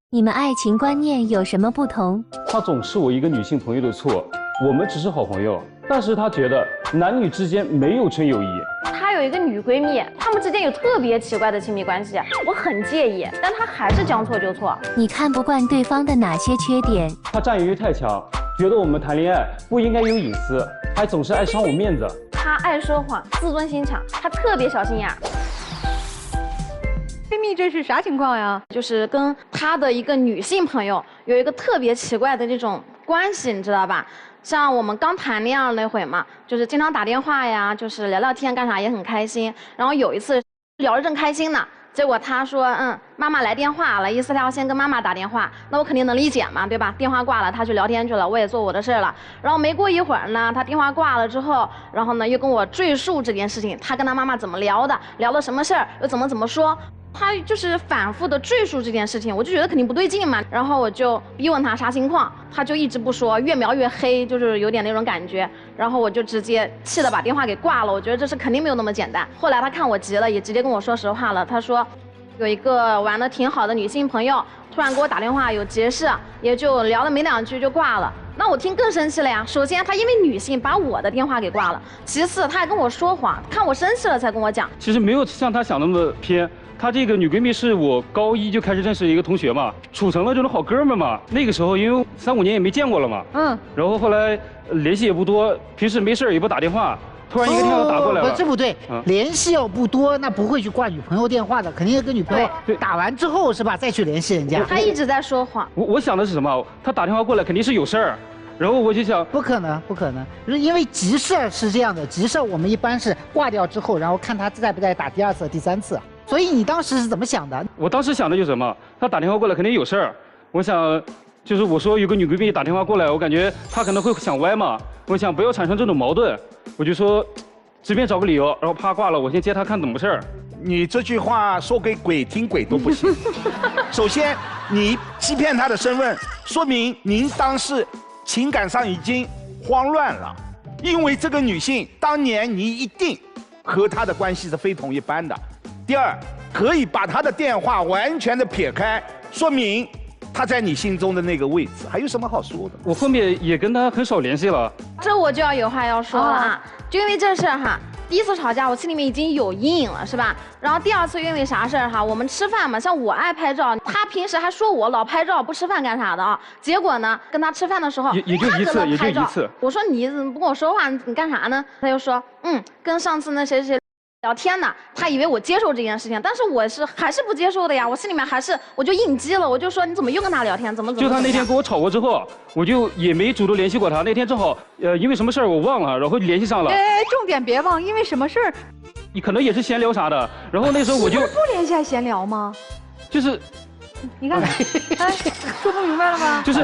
你们爱情观念有什么不同？他总是我一个女性朋友的错，我们只是好朋友，但是他觉得男女之间没有纯友谊。她有一个女闺蜜，她们之间有特别奇怪的亲密关系，我很介意，但她还是将错就错。你看不惯对方的哪些缺点？他占有欲太强，觉得我们谈恋爱不应该有隐私，还总是爱伤我面子。她爱说谎，自尊心强，她特别小心眼。闺蜜这是啥情况呀？就是跟她的一个女性朋友有一个特别奇怪的这种关系，你知道吧？像我们刚谈恋爱那会嘛，就是经常打电话呀，就是聊聊天干啥也很开心。然后有一次聊得正开心呢，结果他说妈妈来电话了，意思他要先跟妈妈打电话，那我肯定能理解嘛，对吧？电话挂了，他去聊天去了，我也做我的事了。然后没过一会儿呢，他电话挂了之后，然后呢又跟我赘述这件事情，他跟他妈妈怎么聊的，聊了什么事儿，又怎么说。他就是反复的赘述这件事情，我就觉得肯定不对劲嘛。然后我就逼问他啥情况，他就一直不说，越描越黑，就是有点那种感觉。然后我就直接气得把电话给挂了。我觉得这事肯定没有那么简单。后来他看我急了，也直接跟我说实话了。他说，有一个玩得挺好的女性朋友，突然给我打电话有急事，也就聊了没两句就挂了。那我听更生气了呀！首先，他因为女性把我的电话给挂了；其次，他还跟我说谎，看我生气了才跟我讲。其实没有像他想那么偏。她这个女闺蜜是我高一就开始认识的一个同学嘛，处成了这种好哥们嘛。那个时候因为3、5年也没见过了嘛，然后后来联系也不多，平时没事也不打电话，突然一个电话打过来了。这不对，联系要不多，那不会去挂女朋友电话的，肯定要跟女朋友打完之后是吧，再去联系人家。他一直在说谎。我想的是什么？他打电话过来肯定是有事儿。然后我就想，不可能，因为急事儿是这样的，急事儿我们一般是挂掉之后，然后看他在不在打第2次、第3次。所以你当时是怎么想的？我当时想的就是什么？他打电话过来肯定有事儿，我想，就是我说有个女闺蜜打电话过来，我感觉她可能会想歪嘛，我想不要产生这种矛盾，我就说，随便找个理由，然后啪挂了，我先接她看怎么事儿。你这句话说给鬼听，鬼都不行。首先，你欺骗她的身份，说明您当时情感上已经慌乱了，因为这个女性当年你一定和她的关系是非同一般的。第二，可以把她的电话完全的撇开，说明她在你心中的那个位置，还有什么好说的？我后面也跟她很少联系了。这我就要有话要说了啊，就因为这事儿哈。第一次吵架，我心里面已经有阴影了，是吧？然后第2次因为啥事儿哈？我们吃饭嘛，像我爱拍照，他平时还说我老拍照不吃饭干啥的啊。结果呢，跟他吃饭的时候，也就一次。我说你怎么不跟我说话？你干啥呢？他就说跟上次那谁聊天呢，他以为我接受这件事情，但是我还是不接受的呀，我心里面我就应激了，我就说你怎么又跟他聊天，怎么就他那天跟我吵过之后，我就也没主动联系过他，那天正好因为什么事儿我忘了，然后联系上了。重点别忘，因为什么事儿？你可能也是闲聊啥的，然后那时候我就不联系还闲聊吗？就是。你看，说不明白了吗？就是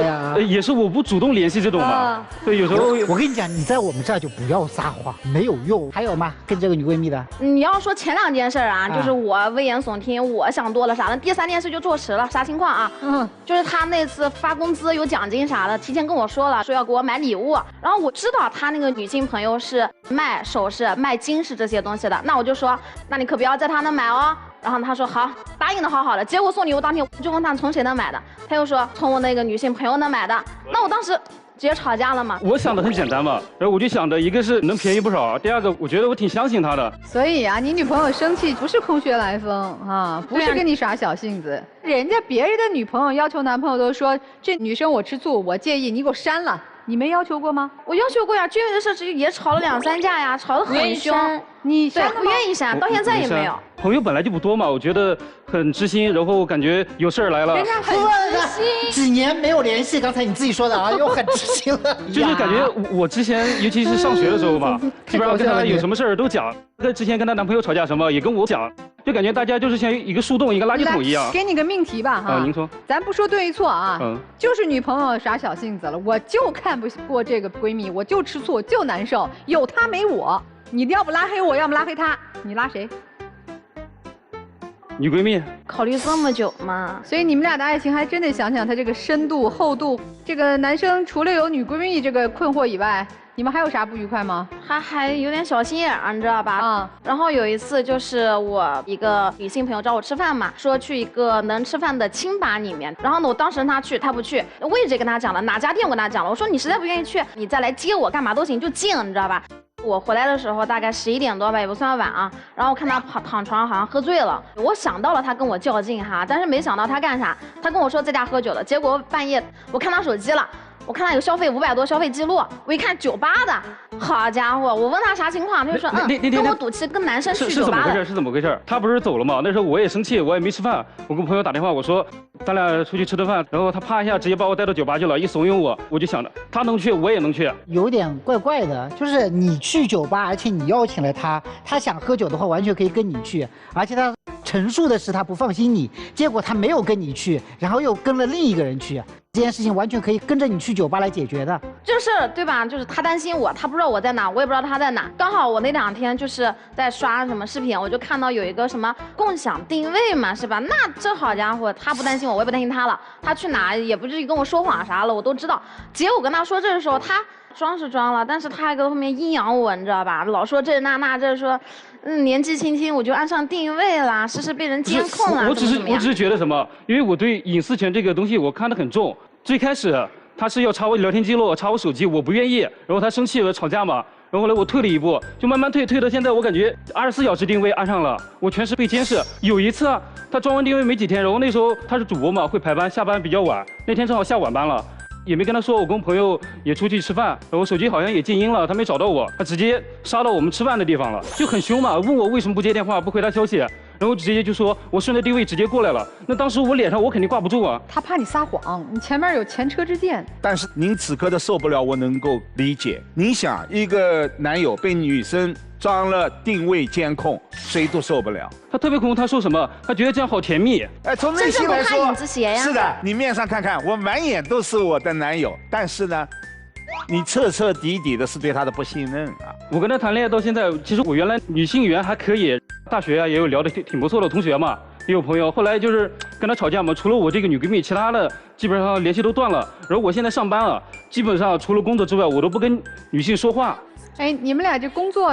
也是我不主动联系这种嘛。对，有时候我跟你讲，你在我们这儿就不要撒谎，没有用。还有吗？跟这个女闺蜜的？你要说前2件事啊，就是我危言耸听，我想多了啥的。第3件事就坐实了，啥情况啊？就是他那次发工资有奖金啥的，提前跟我说了，说要给我买礼物。然后我知道他那个女性朋友是卖首饰、卖金饰这些东西的，那我就说，那你可不要在他那买哦。然后他说好，答应的好好的。结果送礼物当天，我就问他从谁那买的，他又说从我那个女性朋友那买的。那我当时直接吵架了嘛。我想的很简单嘛，然后我就想着，一个是能便宜不少，第二个我觉得我挺相信他的。所以啊，你女朋友生气不是空穴来风啊，不是跟你耍小性子，人家别人的女朋友要求男朋友都说这女生我吃醋，我介意，你给我删了。你没要求过吗？我要求过呀，军委的事也吵了2、3架呀，吵得很凶。你对不愿意删，到现在也没有。朋友本来就不多嘛，我觉得很知心，然后感觉有事儿来了。人家很知心。几年没有联系，刚才你自己说的啊，又很知心了。就是感觉我之前，尤其是上学的时候嘛，基本上跟她有什么事儿都讲。之前跟她男朋友吵架什么也跟我讲，就感觉大家就是像一个树洞、一个垃圾桶一样。给你个命题吧哈。您说。咱不说对错啊，就是女朋友耍小性子了，我就看不过这个闺蜜，我就吃醋，我就难受，有她没我。你要不拉黑我，要么拉黑她，你拉谁？女闺蜜。考虑这么久嘛，所以你们俩的爱情还真得想想它这个深度厚度。这个男生除了有女闺蜜这个困惑以外，你们还有啥不愉快吗？还有点小心眼儿，你知道吧？然后有一次就是我一个女性朋友找我吃饭嘛，说去一个能吃饭的清吧里面。然后呢，我当时让他去，他不去，位置也跟他讲了，哪家店我跟他讲了。我说你实在不愿意去，你再来接我，干嘛都行，就近，你知道吧？我回来的时候大概11点多吧，也不算晚啊。然后我看他躺床上好像喝醉了，我想到了他跟我较劲哈，但是没想到他干啥？他跟我说在家喝酒了，结果半夜我看他手机了。我看他有消费500多消费记录，我一看酒吧的，好家伙！我问他啥情况，他就说跟我赌气，跟男生去酒吧的。是怎么回事？他不是走了吗？那时候我也生气，我也没吃饭，我跟朋友打电话，我说咱俩出去吃顿饭，然后他啪一下直接把我带到酒吧去了，一怂恿我就想着他能去我也能去，有点怪怪的，就是你去酒吧，而且你邀请了他，他想喝酒的话完全可以跟你去，而且他陈述的是他不放心你，结果他没有跟你去，然后又跟了另一个人去。这件事情完全可以跟着你去酒吧来解决的，就是对吧？就是他担心我，他不知道我在哪，我也不知道他在哪。刚好我那2天就是在刷什么视频，我就看到有一个什么共享定位嘛，是吧？那这好家伙，他不担心我，我也不担心他了。他去哪也不至于跟我说谎啥了，我都知道。结果我跟他说这个时候，他装是装了，但是他还搁后面阴阳我，你知道吧？老说这那，这说。年纪轻轻我就按上定位啦，是被人监控啦。我只是觉得什么，因为我对隐私权这个东西我看得很重。最开始他是要查我聊天记录，查我手机，我不愿意，然后他生气了吵架嘛，然后后来我退了一步，就慢慢退到现在，我感觉24小时定位按上了，我全是被监视。有一次啊，他装完定位没几天，然后那时候他是主播嘛，会排班，下班比较晚，那天正好下晚班了。也没跟他说，我跟朋友也出去吃饭，然后手机好像也静音了，他没找到我，他直接杀到我们吃饭的地方了，就很凶嘛，问我为什么不接电话，不回他消息，然后直接就说我顺着定位直接过来了。那当时我脸上我肯定挂不住啊。他怕你撒谎，你前面有前车之鉴。但是您此刻的受不了，我能够理解。你想，一个男友被女生装了定位监控，谁都受不了。他特别恐怖，他说什么？他觉得这样好甜蜜。哎，从内心来说，是的。你面上看看，我满眼都是我的男友，但是呢，你彻彻底底的是对他的不信任啊。我跟他谈恋爱到现在，其实我原来女性缘还可以，大学啊也有聊得挺不错的同学嘛，也有朋友。后来就是跟他吵架嘛，除了我这个女闺蜜，其他的基本上联系都断了。然后我现在上班了，基本上除了工作之外，我都不跟女性说话。哎，你们俩这工作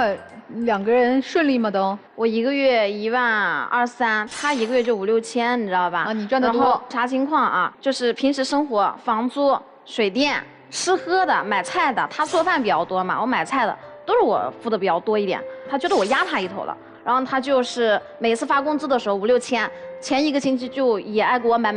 2个人顺利吗？都？我1个月12300，他1个月就5、6千，你知道吧？啊，你赚得多。然后啥情况啊？就是平时生活、房租、水电、吃喝的、买菜的，他做饭比较多嘛，我买菜的都是我付的比较多一点。他觉得我压他一头了，然后他就是每次发工资的时候5、6千。前1个星期就也爱给我买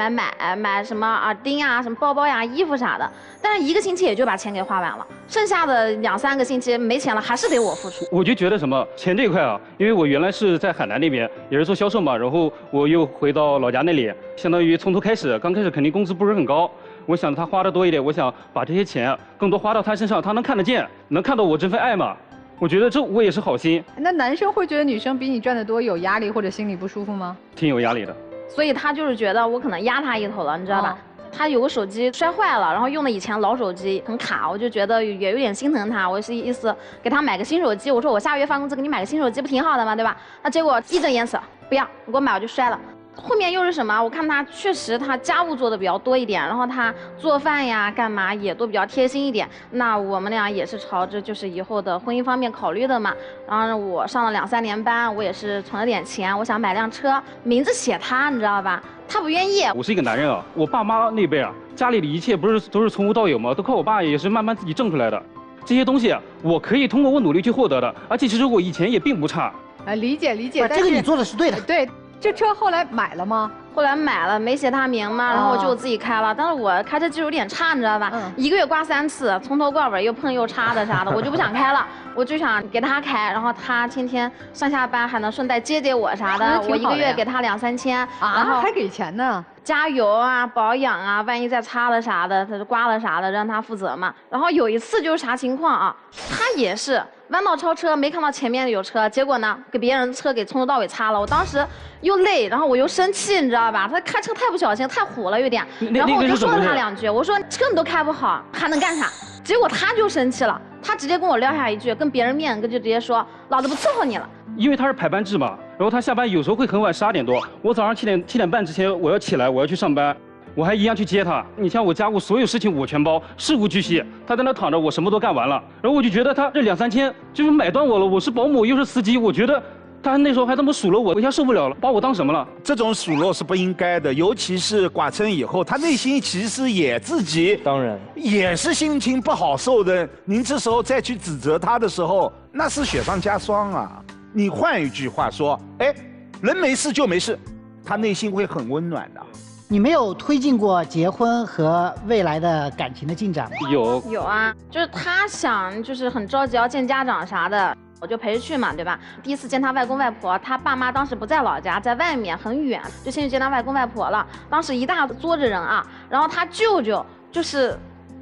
什么耳钉啊、什么包包呀、衣服啥的，但是1个星期也就把钱给花完了，剩下的2、3个星期没钱了，还是得我付出。我就觉得什么钱这一块啊，因为我原来是在海南那边也是做销售嘛，然后我又回到老家那里，相当于从头开始，刚开始肯定工资不是很高，我想他花的多一点，我想把这些钱更多花到他身上，他能看得见，能看到我这份爱嘛。我觉得这我也是好心。那男生会觉得女生比你赚得多有压力或者心里不舒服吗？挺有压力的。所以他就是觉得我可能压他一头了，你知道吧？他有个手机摔坏了，然后用的以前老手机很卡，我就觉得也有点心疼他。我是意思给他买个新手机，我说我下个月发工资给你买个新手机不挺好的吗？对吧？那结果义正言辞不要，你给我买我就摔了。后面又是什么？我看他确实他家务做的比较多一点，然后他做饭呀干嘛也都比较贴心一点。那我们俩也是朝着就是以后的婚姻方面考虑的嘛。然后我上了2、3年班，我也是存了点钱，我想买辆车，名字写他，你知道吧？他不愿意。我是一个男人啊，我爸妈那辈啊，家里的一切不是都是从无到有吗？都靠我爸也是慢慢自己挣出来的。这些东西啊，我可以通过我努力去获得的，而且其实我以前也并不差。理解。这个你做的是对的。对，这车后来买了吗？后来买了，没写他名嘛，然后我就自己开了。但是我开车技术有点差，你知道吧？一个月刮3次，从头刮尾，又碰又插的啥的，我就不想开了。我就想给他开，然后他天天上下班还能顺带接我啥的。我一个月给他2、3千，然后还给钱呢。加油啊，保养啊，万一再擦了啥的，他就刮了啥的，让他负责嘛。然后有一次就是啥情况啊？他也是弯道超车，没看到前面有车，结果呢给别人车给从头到尾擦了。我当时又累，然后我又生气，你知道吧？他开车太不小心，太虎了有点。然后我就说了他2句，我说车你都开不好，还能干啥？结果他就生气了，他直接跟我撂下一句，跟别人面就直接说，老子不伺候你了。因为他是排班制嘛，然后他下班有时候会很晚，12点多，我早上7点半之前我要起来，我要去上班，我还一样去接他。你像我家务所有事情我全包，事无巨细，他在那躺着，我什么都干完了。然后我就觉得他这2、3千就是买断我了，我是保姆又是司机，我觉得他那时候还这么数落我，我一下受不了了，把我当什么了？这种数落是不应该的，尤其是剐蹭以后，他内心其实也自己当然也是心情不好受的。您这时候再去指责他的时候，那是雪上加霜啊。你换一句话说，哎，人没事就没事，他内心会很温暖的。你没有推进过结婚和未来的感情的进展吗？有啊，就是他想就是很着急要见家长啥的。我就陪着去嘛，对吧？第一次见他外公外婆，他爸妈当时不在老家，在外面很远，就先去见他外公外婆了。当时一大桌子人啊，然后他舅舅就是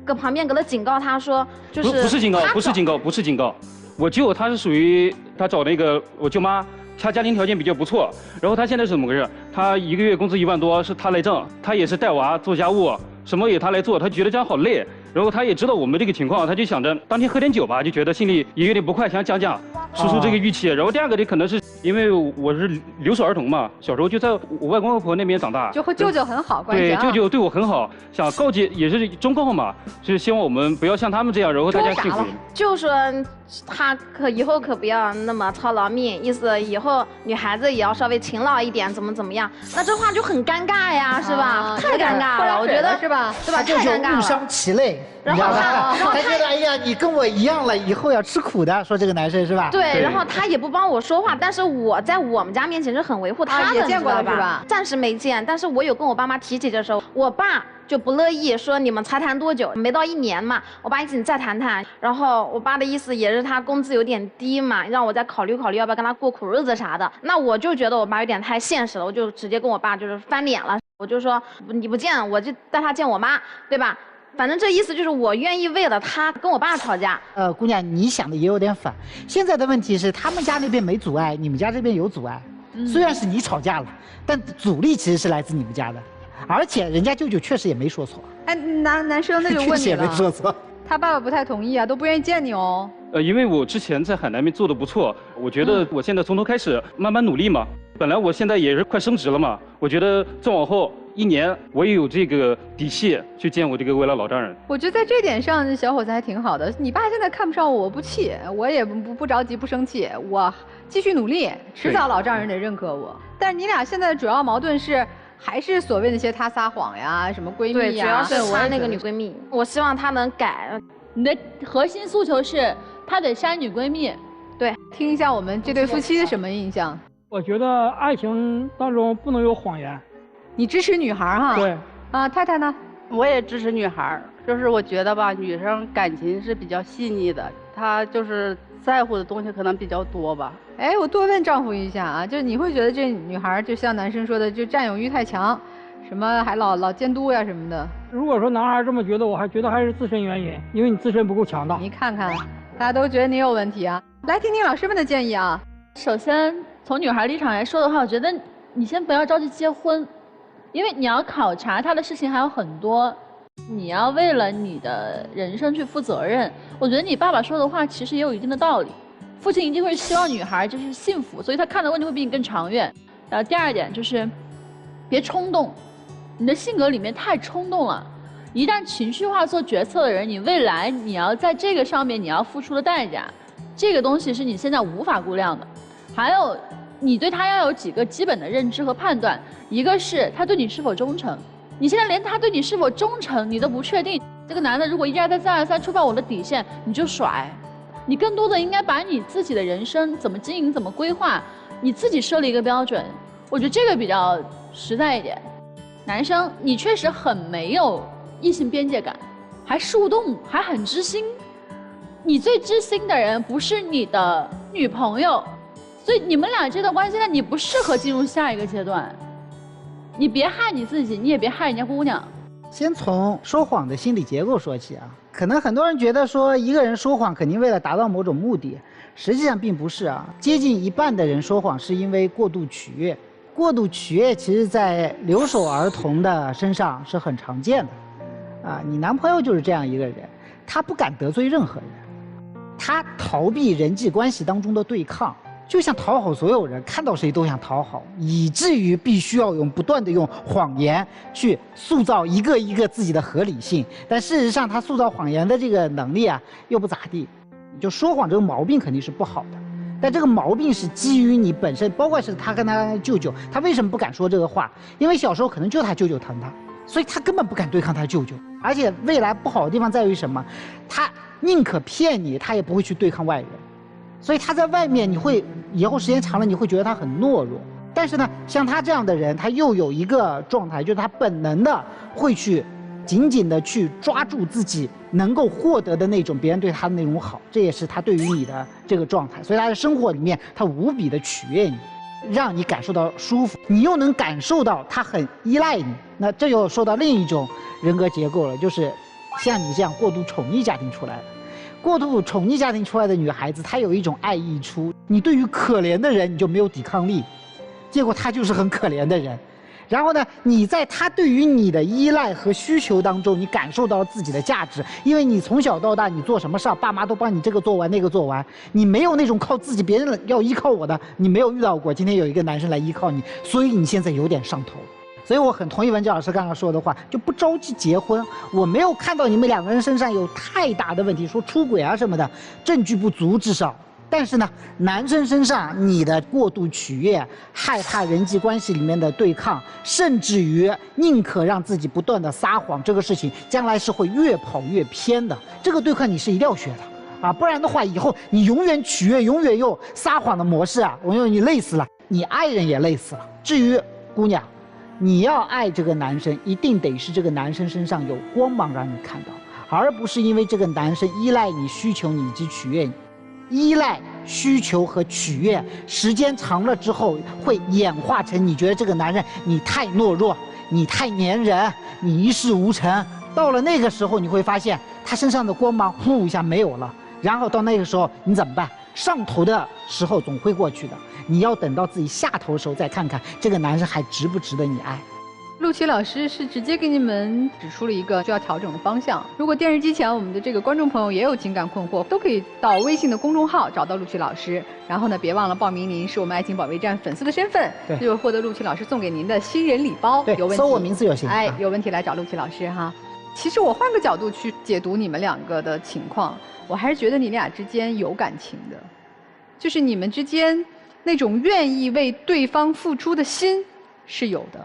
搁旁边给他警告他说，就是不是警告，我舅他是属于他找那个我舅妈，他家庭条件比较不错，然后他现在是怎么回事？他1个月工资1万多是他来挣，他也是带娃做家务，什么也他来做，他觉得这样好累。然后他也知道我们这个情况，他就想着当天喝点酒吧，就觉得心里也有点不快，想讲叔这个语气。然后第2个可能是因为我是留守儿童嘛，小时候就在我外公外婆那边长大，就和舅舅很好关系。对，舅舅对我很好，想告诫也是忠告嘛，就是希望我们不要像他们这样，然后大家幸福。就说他以后可不要那么操劳命，意思以后女孩子也要稍微勤劳一点，怎么样？那这话就很尴尬呀，是吧？太尴尬了，我觉得是吧？对吧？太尴尬了，误伤其类。然后他觉得哎呀，你跟我一样了，以后要吃苦的，说这个男生是吧？对，然后他也不帮我说话，但是我在我们家面前是很维护他的，也见过了是吧？暂时没见，但是我有跟我爸妈提起的时候，我爸就不乐意，说你们才谈多久，没到1年嘛，我爸意思你再谈谈。然后我爸的意思也是他工资有点低嘛，让我再考虑考虑要不要跟他过苦日子啥的。那我就觉得我爸有点太现实了，我就直接跟我爸就是翻脸了，我就说你不见我就带他见我妈，对吧？反正这意思就是我愿意为了他跟我爸吵架。姑娘，你想的也有点反。现在的问题是他们家那边没阻碍，你们家这边有阻碍。虽然是你吵架了，但阻力其实是来自你们家的，而且人家舅舅确实也没说错。哎，男生那就问你了，确实也没说错。他爸爸不太同意啊，都不愿意见你哦。因为我之前在海南那边做的不错，我觉得我现在从头开始慢慢努力嘛。本来我现在也是快升职了嘛，我觉得再往后1年我也有这个底气去见我这个未来老丈人。我觉得在这点上，小伙子还挺好的。你爸现在看不上我，我不气，我也不着急不生气，我继续努力，迟早老丈人得认可我。但是你俩现在的主要矛盾是，还是所谓那些他撒谎呀，什么闺蜜呀？对，主要是她那个女闺蜜，我希望她能改。你的核心诉求是她得删女闺蜜。对，听一下我们这对夫妻的什么印象？我觉得爱情当中不能有谎言。你支持女孩哈？对。啊，太太呢？我也支持女孩，就是我觉得吧，女生感情是比较细腻的，她就是在乎的东西可能比较多吧。哎，我多问丈夫一下啊，就是你会觉得这女孩就像男生说的，就占有欲太强，什么还老监督呀什么的。如果说男孩这么觉得，我还觉得还是自身原因，因为你自身不够强大。你看看，大家都觉得你有问题啊。来听听老师们的建议啊。首先从女孩立场来说的话，我觉得你先不要着急结婚，因为你要考察她的事情还有很多，你要为了你的人生去负责任。我觉得你爸爸说的话其实也有一定的道理，父亲一定会希望女孩就是幸福，所以他看的问题会比你更长远。然后第2点就是别冲动，你的性格里面太冲动了，一旦情绪化做决策的人，你未来你要在这个上面你要付出的代价，这个东西是你现在无法估量的。还有你对他要有几个基本的认知和判断，一个是他对你是否忠诚。你现在连他对你是否忠诚你都不确定，这个男的如果一而再再而三触犯我的底线，你就甩。你更多的应该把你自己的人生怎么经营、怎么规划，你自己设立一个标准。我觉得这个比较实在一点。男生，你确实很没有异性边界感，还树洞，还很知心。你最知心的人不是你的女朋友，所以你们俩这段关系呢，你不适合进入下一个阶段。你别害你自己，你也别害人家姑娘。先从说谎的心理结构说起啊，可能很多人觉得说一个人说谎肯定为了达到某种目的，实际上并不是啊。接近一半的人说谎是因为过度取悦，过度取悦其实在留守儿童的身上是很常见的，啊，你男朋友就是这样一个人，他不敢得罪任何人，他逃避人际关系当中的对抗。就想讨好所有人，看到谁都想讨好，以至于必须要不断的用谎言去塑造一个一个自己的合理性。但事实上，他塑造谎言的这个能力啊，又不咋地。就说谎这个毛病肯定是不好的，但这个毛病是基于你本身，包括是他跟他舅舅，他为什么不敢说这个话？因为小时候可能就他舅舅疼他，所以他根本不敢对抗他舅舅。而且未来不好的地方在于什么？他宁可骗你，他也不会去对抗外人。所以他在外面，你会以后时间长了，你会觉得他很懦弱。但是呢，像他这样的人，他又有一个状态，就是他本能的会去紧紧的去抓住自己能够获得的那种别人对他的那种好，这也是他对于你的这个状态。所以他在生活里面，他无比的取悦你，让你感受到舒服，你又能感受到他很依赖你。那这又说到另一种人格结构了，就是像你这样过度宠溺家庭出来的。过度宠溺家庭出来的女孩子，她有一种爱溢出，你对于可怜的人你就没有抵抗力，结果她就是很可怜的人。然后呢，你在她对于你的依赖和需求当中，你感受到了自己的价值，因为你从小到大你做什么事儿，爸妈都帮你这个做完那个做完，你没有那种靠自己，别人要依靠我的，你没有遇到过。今天有一个男生来依靠你，所以你现在有点上头。所以我很同意文娇老师刚刚说的话，就不着急结婚。我没有看到你们两个人身上有太大的问题，说出轨啊什么的，证据不足至少。但是呢，男生身上你的过度取悦、害怕人际关系里面的对抗，甚至于宁可让自己不断的撒谎，这个事情将来是会越跑越偏的。这个对抗你是一定要学的啊，不然的话，以后你永远取悦、永远用撒谎的模式啊，我用你累死了，你爱人也累死了。至于姑娘，你要爱这个男生，一定得是这个男生身上有光芒让你看到，而不是因为这个男生依赖你、需求你以及取悦你。依赖、需求和取悦，时间长了之后会演化成你觉得这个男人你太懦弱，你太粘人，你一事无成。到了那个时候，你会发现他身上的光芒呼一下没有了，然后到那个时候你怎么办？上头的时候总会过去的，你要等到自己下头的时候再看看这个男生还值不值得你爱。陆琪老师是直接给你们指出了一个需要调整的方向。如果电视机前我们的这个观众朋友也有情感困惑，都可以到微信的公众号找到陆琪老师，然后呢，别忘了报名您是我们爱情保卫战粉丝的身份，就会获得陆琪老师送给您的新人礼包。对，有问题搜我名字就行。哎，有问题来找陆琪老师哈。其实我换个角度去解读你们两个的情况，我还是觉得你俩之间有感情的，就是你们之间那种愿意为对方付出的心是有的。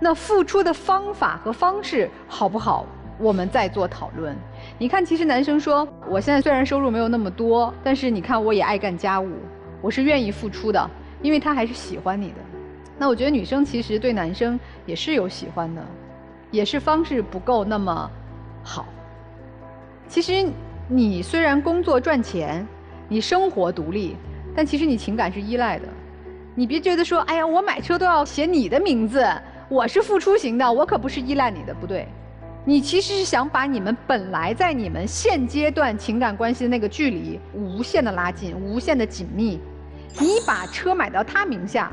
那付出的方法和方式好不好，我们再做讨论。你看，其实男生说，我现在虽然收入没有那么多，但是你看我也爱干家务，我是愿意付出的，因为他还是喜欢你的。那我觉得女生其实对男生也是有喜欢的，也是方式不够那么好。其实你虽然工作赚钱，你生活独立，但其实你情感是依赖的。你别觉得说，哎呀，我买车都要写你的名字，我是付出型的，我可不是依赖你的，不对。你其实是想把你们本来在你们现阶段情感关系的那个距离无限的拉近，无限的紧密。你把车买到他名下，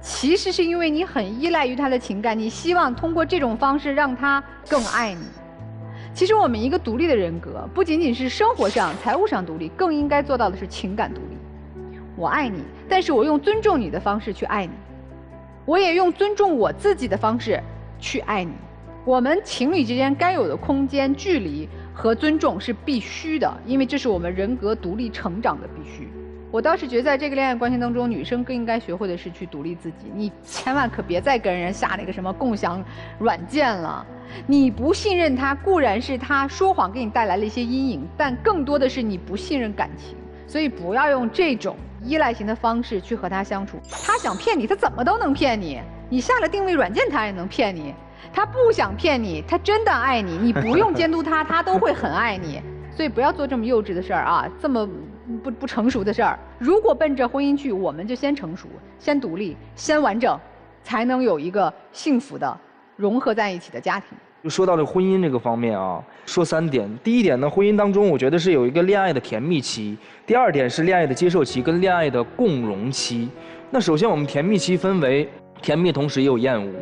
其实是因为你很依赖于他的情感，你希望通过这种方式让他更爱你。其实我们一个独立的人格，不仅仅是生活上、财务上独立，更应该做到的是情感独立。我爱你，但是我用尊重你的方式去爱你，我也用尊重我自己的方式去爱你。我们情侣之间该有的空间、距离和尊重是必须的，因为这是我们人格独立成长的必须。我倒是觉得在这个恋爱关系当中，女生更应该学会的是去独立自己。你千万可别再跟人下那个什么共享软件了。你不信任他，固然是他说谎给你带来了一些阴影，但更多的是你不信任感情。所以不要用这种依赖型的方式去和他相处。他想骗你，他怎么都能骗你。你下了定位软件，他也能骗你。他不想骗你，他真的爱你，你不用监督他，他都会很爱你。所以不要做这么幼稚的事儿啊，这么不成熟的事儿。如果奔着婚姻去，我们就先成熟，先独立，先完整，才能有一个幸福的融合在一起的家庭。就说到这婚姻这个方面啊，说3点。第一点呢，婚姻当中我觉得是有一个恋爱的甜蜜期；第2点是恋爱的接受期跟恋爱的共融期。那首先我们甜蜜期分为甜蜜，同时也有厌恶。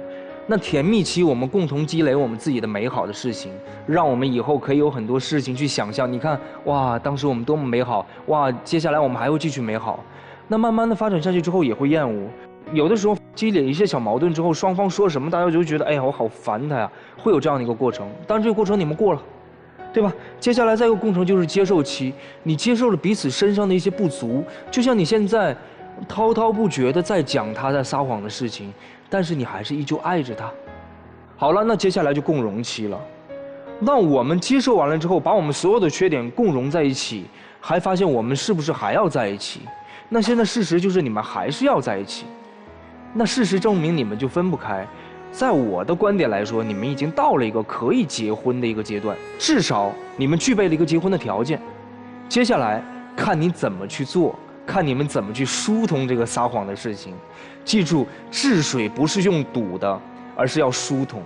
那甜蜜期我们共同积累我们自己的美好的事情，让我们以后可以有很多事情去想象。你看，哇，当时我们多么美好，哇，接下来我们还会继续美好。那慢慢的发展下去之后也会厌恶。有的时候积累一些小矛盾之后，双方说什么大家就觉得，哎呀，我好烦他呀，会有这样的一个过程。但是这个过程你们过了，对吧？接下来再一个过程就是接受期，你接受了彼此身上的一些不足，就像你现在滔滔不绝的在讲他在撒谎的事情，但是你还是依旧爱着他。好了，那接下来就共融期了。那我们接受完了之后，把我们所有的缺点共融在一起，还发现我们是不是还要在一起？那现在事实就是你们还是要在一起。那事实证明你们就分不开。在我的观点来说，你们已经到了一个可以结婚的一个阶段，至少你们具备了一个结婚的条件。接下来看你怎么去做，看你们怎么去疏通这个撒谎的事情。记住，治水不是用堵的，而是要疏通。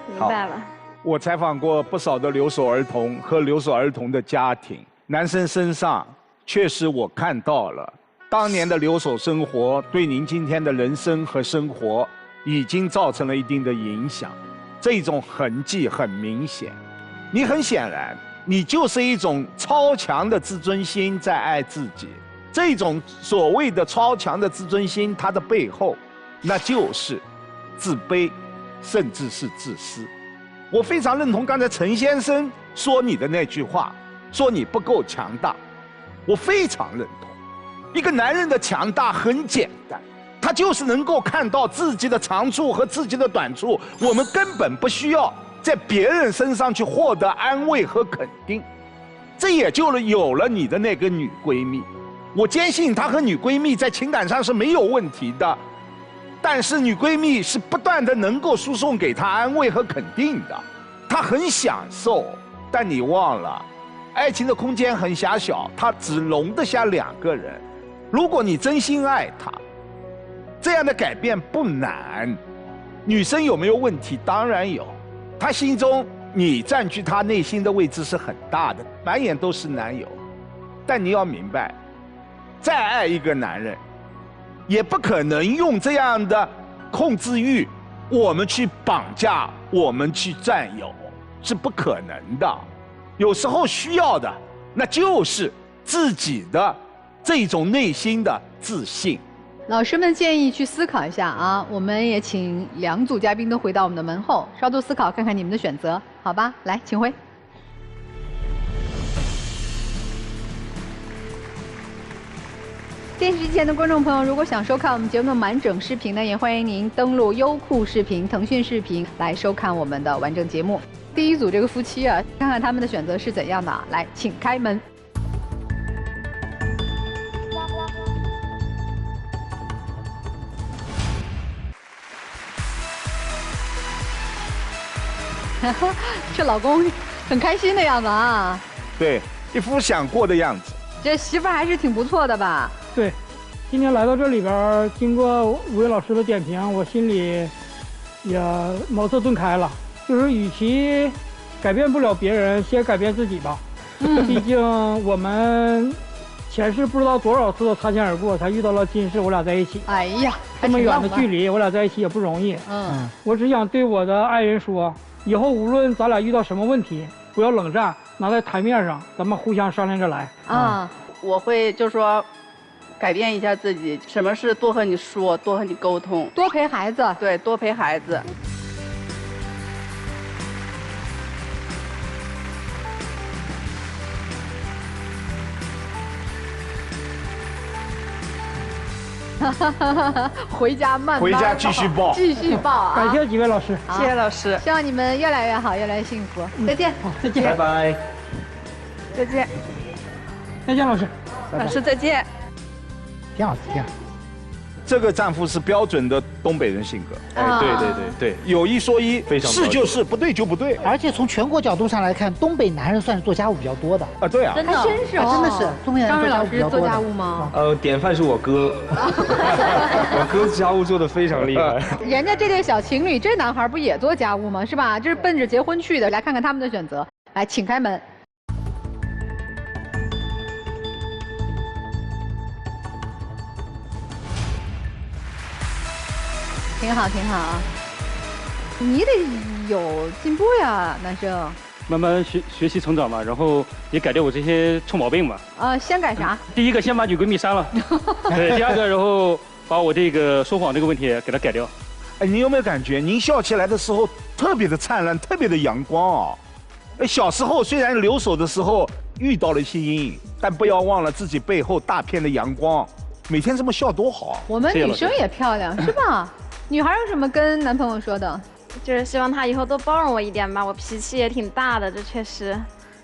明白了。我采访过不少的留守儿童和留守儿童的家庭，男生身上确实我看到了当年的留守生活对您今天的人生和生活已经造成了一定的影响，这种痕迹很明显。你很显然，你就是一种超强的自尊心在爱自己。这种所谓的超强的自尊心，它的背后，那就是自卑，甚至是自私。我非常认同刚才陈先生说你的那句话，说你不够强大，我非常认同。一个男人的强大很简单，他就是能够看到自己的长处和自己的短处，我们根本不需要在别人身上去获得安慰和肯定。这也就有了你的那个女闺蜜，我坚信她和女闺蜜在情感上是没有问题的，但是女闺蜜是不断的能够输送给她安慰和肯定的，她很享受。但你忘了，爱情的空间很狭小，它只容得下2个人。如果你真心爱她，这样的改变不难。女生有没有问题？当然有。她心中你占据她内心的位置是很大的，满眼都是男友。但你要明白，再爱一个男人，也不可能用这样的控制欲，我们去绑架，我们去占有，是不可能的。有时候需要的，那就是自己的这种内心的自信。老师们建议去思考一下啊，我们也请2组嘉宾都回到我们的门后，稍作思考，看看你们的选择，好吧？来，请回。电视机前的观众朋友，如果想收看我们节目的完整视频呢，也欢迎您登录优酷视频、腾讯视频来收看我们的完整节目。第一组这个夫妻啊，看看他们的选择是怎样的。来，请开门。这老公很开心的样子啊。对，一副想过的样子。这媳妇还是挺不错的吧？对，今天来到这里边，经过5位老师的点评，我心里也茅塞顿开了。就是与其改变不了别人，先改变自己吧。毕竟我们前世不知道多少次的擦肩而过，才遇到了今世我俩在一起。哎呀，这么远的距离，我俩在一起也不容易。我只想对我的爱人说，以后无论咱俩遇到什么问题，不要冷战，拿在台面上，咱们互相商量着来。我会就说改变一下自己，什么事多和你说，多和你沟通，多陪孩子。对，多陪孩子。回家慢慢回家继续报，继续报啊！感谢几位老师，谢谢老师，希望你们越来越好，越来越幸福。再见，再见，拜拜，再见，再见，老师，老师再见。挺好，挺好。这个丈夫是标准的东北人性格。哎，对对对对，有一说一，非常是就是，不对就不对。而且从全国角度上来看，东北男人算是做家务比较多的啊，对啊，真的，真是，真的是东北男人张瑞老师做家务吗？典范是我哥，我哥家务做的非常厉害。人家这对小情侣，这男孩不也做家务吗？是吧？这是奔着结婚去的。来看看他们的选择。来，请开门。挺好，挺好啊！你得有进步呀，男生。慢慢学习成长嘛，然后也改掉我这些臭毛病嘛。先改啥？第一个先把女闺蜜删了，对，第二个然后把我这个说谎这个问题给它改掉。哎，你有没有感觉您笑起来的时候特别的灿烂，特别的阳光啊？小时候虽然留守的时候遇到了一些阴影，但不要忘了自己背后大片的阳光。每天这么笑多好啊！我们女生也漂亮，是吧？女孩有什么跟男朋友说的？就是希望他以后多包容我一点吧，我脾气也挺大的，这确实。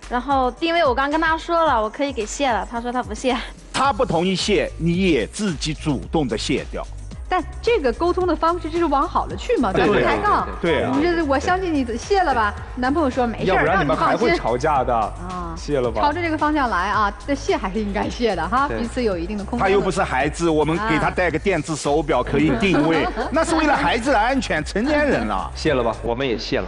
然后定位我刚跟他说了，我可以给卸了，他说他不卸。他不同意卸，你也自己主动的卸掉。但这个沟通的方式，这是往好了去嘛，咱不抬杠。对啊，你这我相信你卸了吧？男朋友说没事，要不然你们还会放心。吵架的啊，卸了吧。朝着这个方向来啊，这卸还是应该卸的哈，彼此有一定的空间。他又不是孩子，我们给他带个电子手表可以定位，那是为了孩子的安全，成年人了。卸了吧，我们也卸了。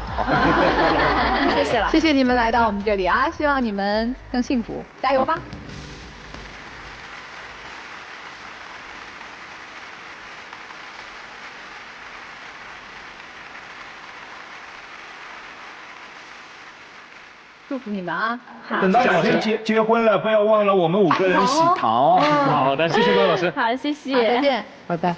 谢谢了，谢谢你们来到我们这里啊，希望你们更幸福，加油吧。祝福你们啊！等到两人结婚了，不要忘了我们5个人喜糖。好的，谢谢各位老师。好，谢谢，再见，拜拜。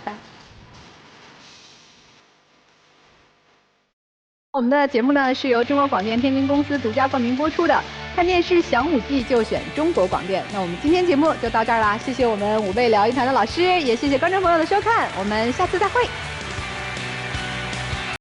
我们的节目呢是由中国广电天津公司独家冠名播出的，看电视想5G就选中国广电。那我们今天节目就到这儿啦，谢谢我们5位聊一谈的老师，也谢谢观众朋友的收看，我们下次再会。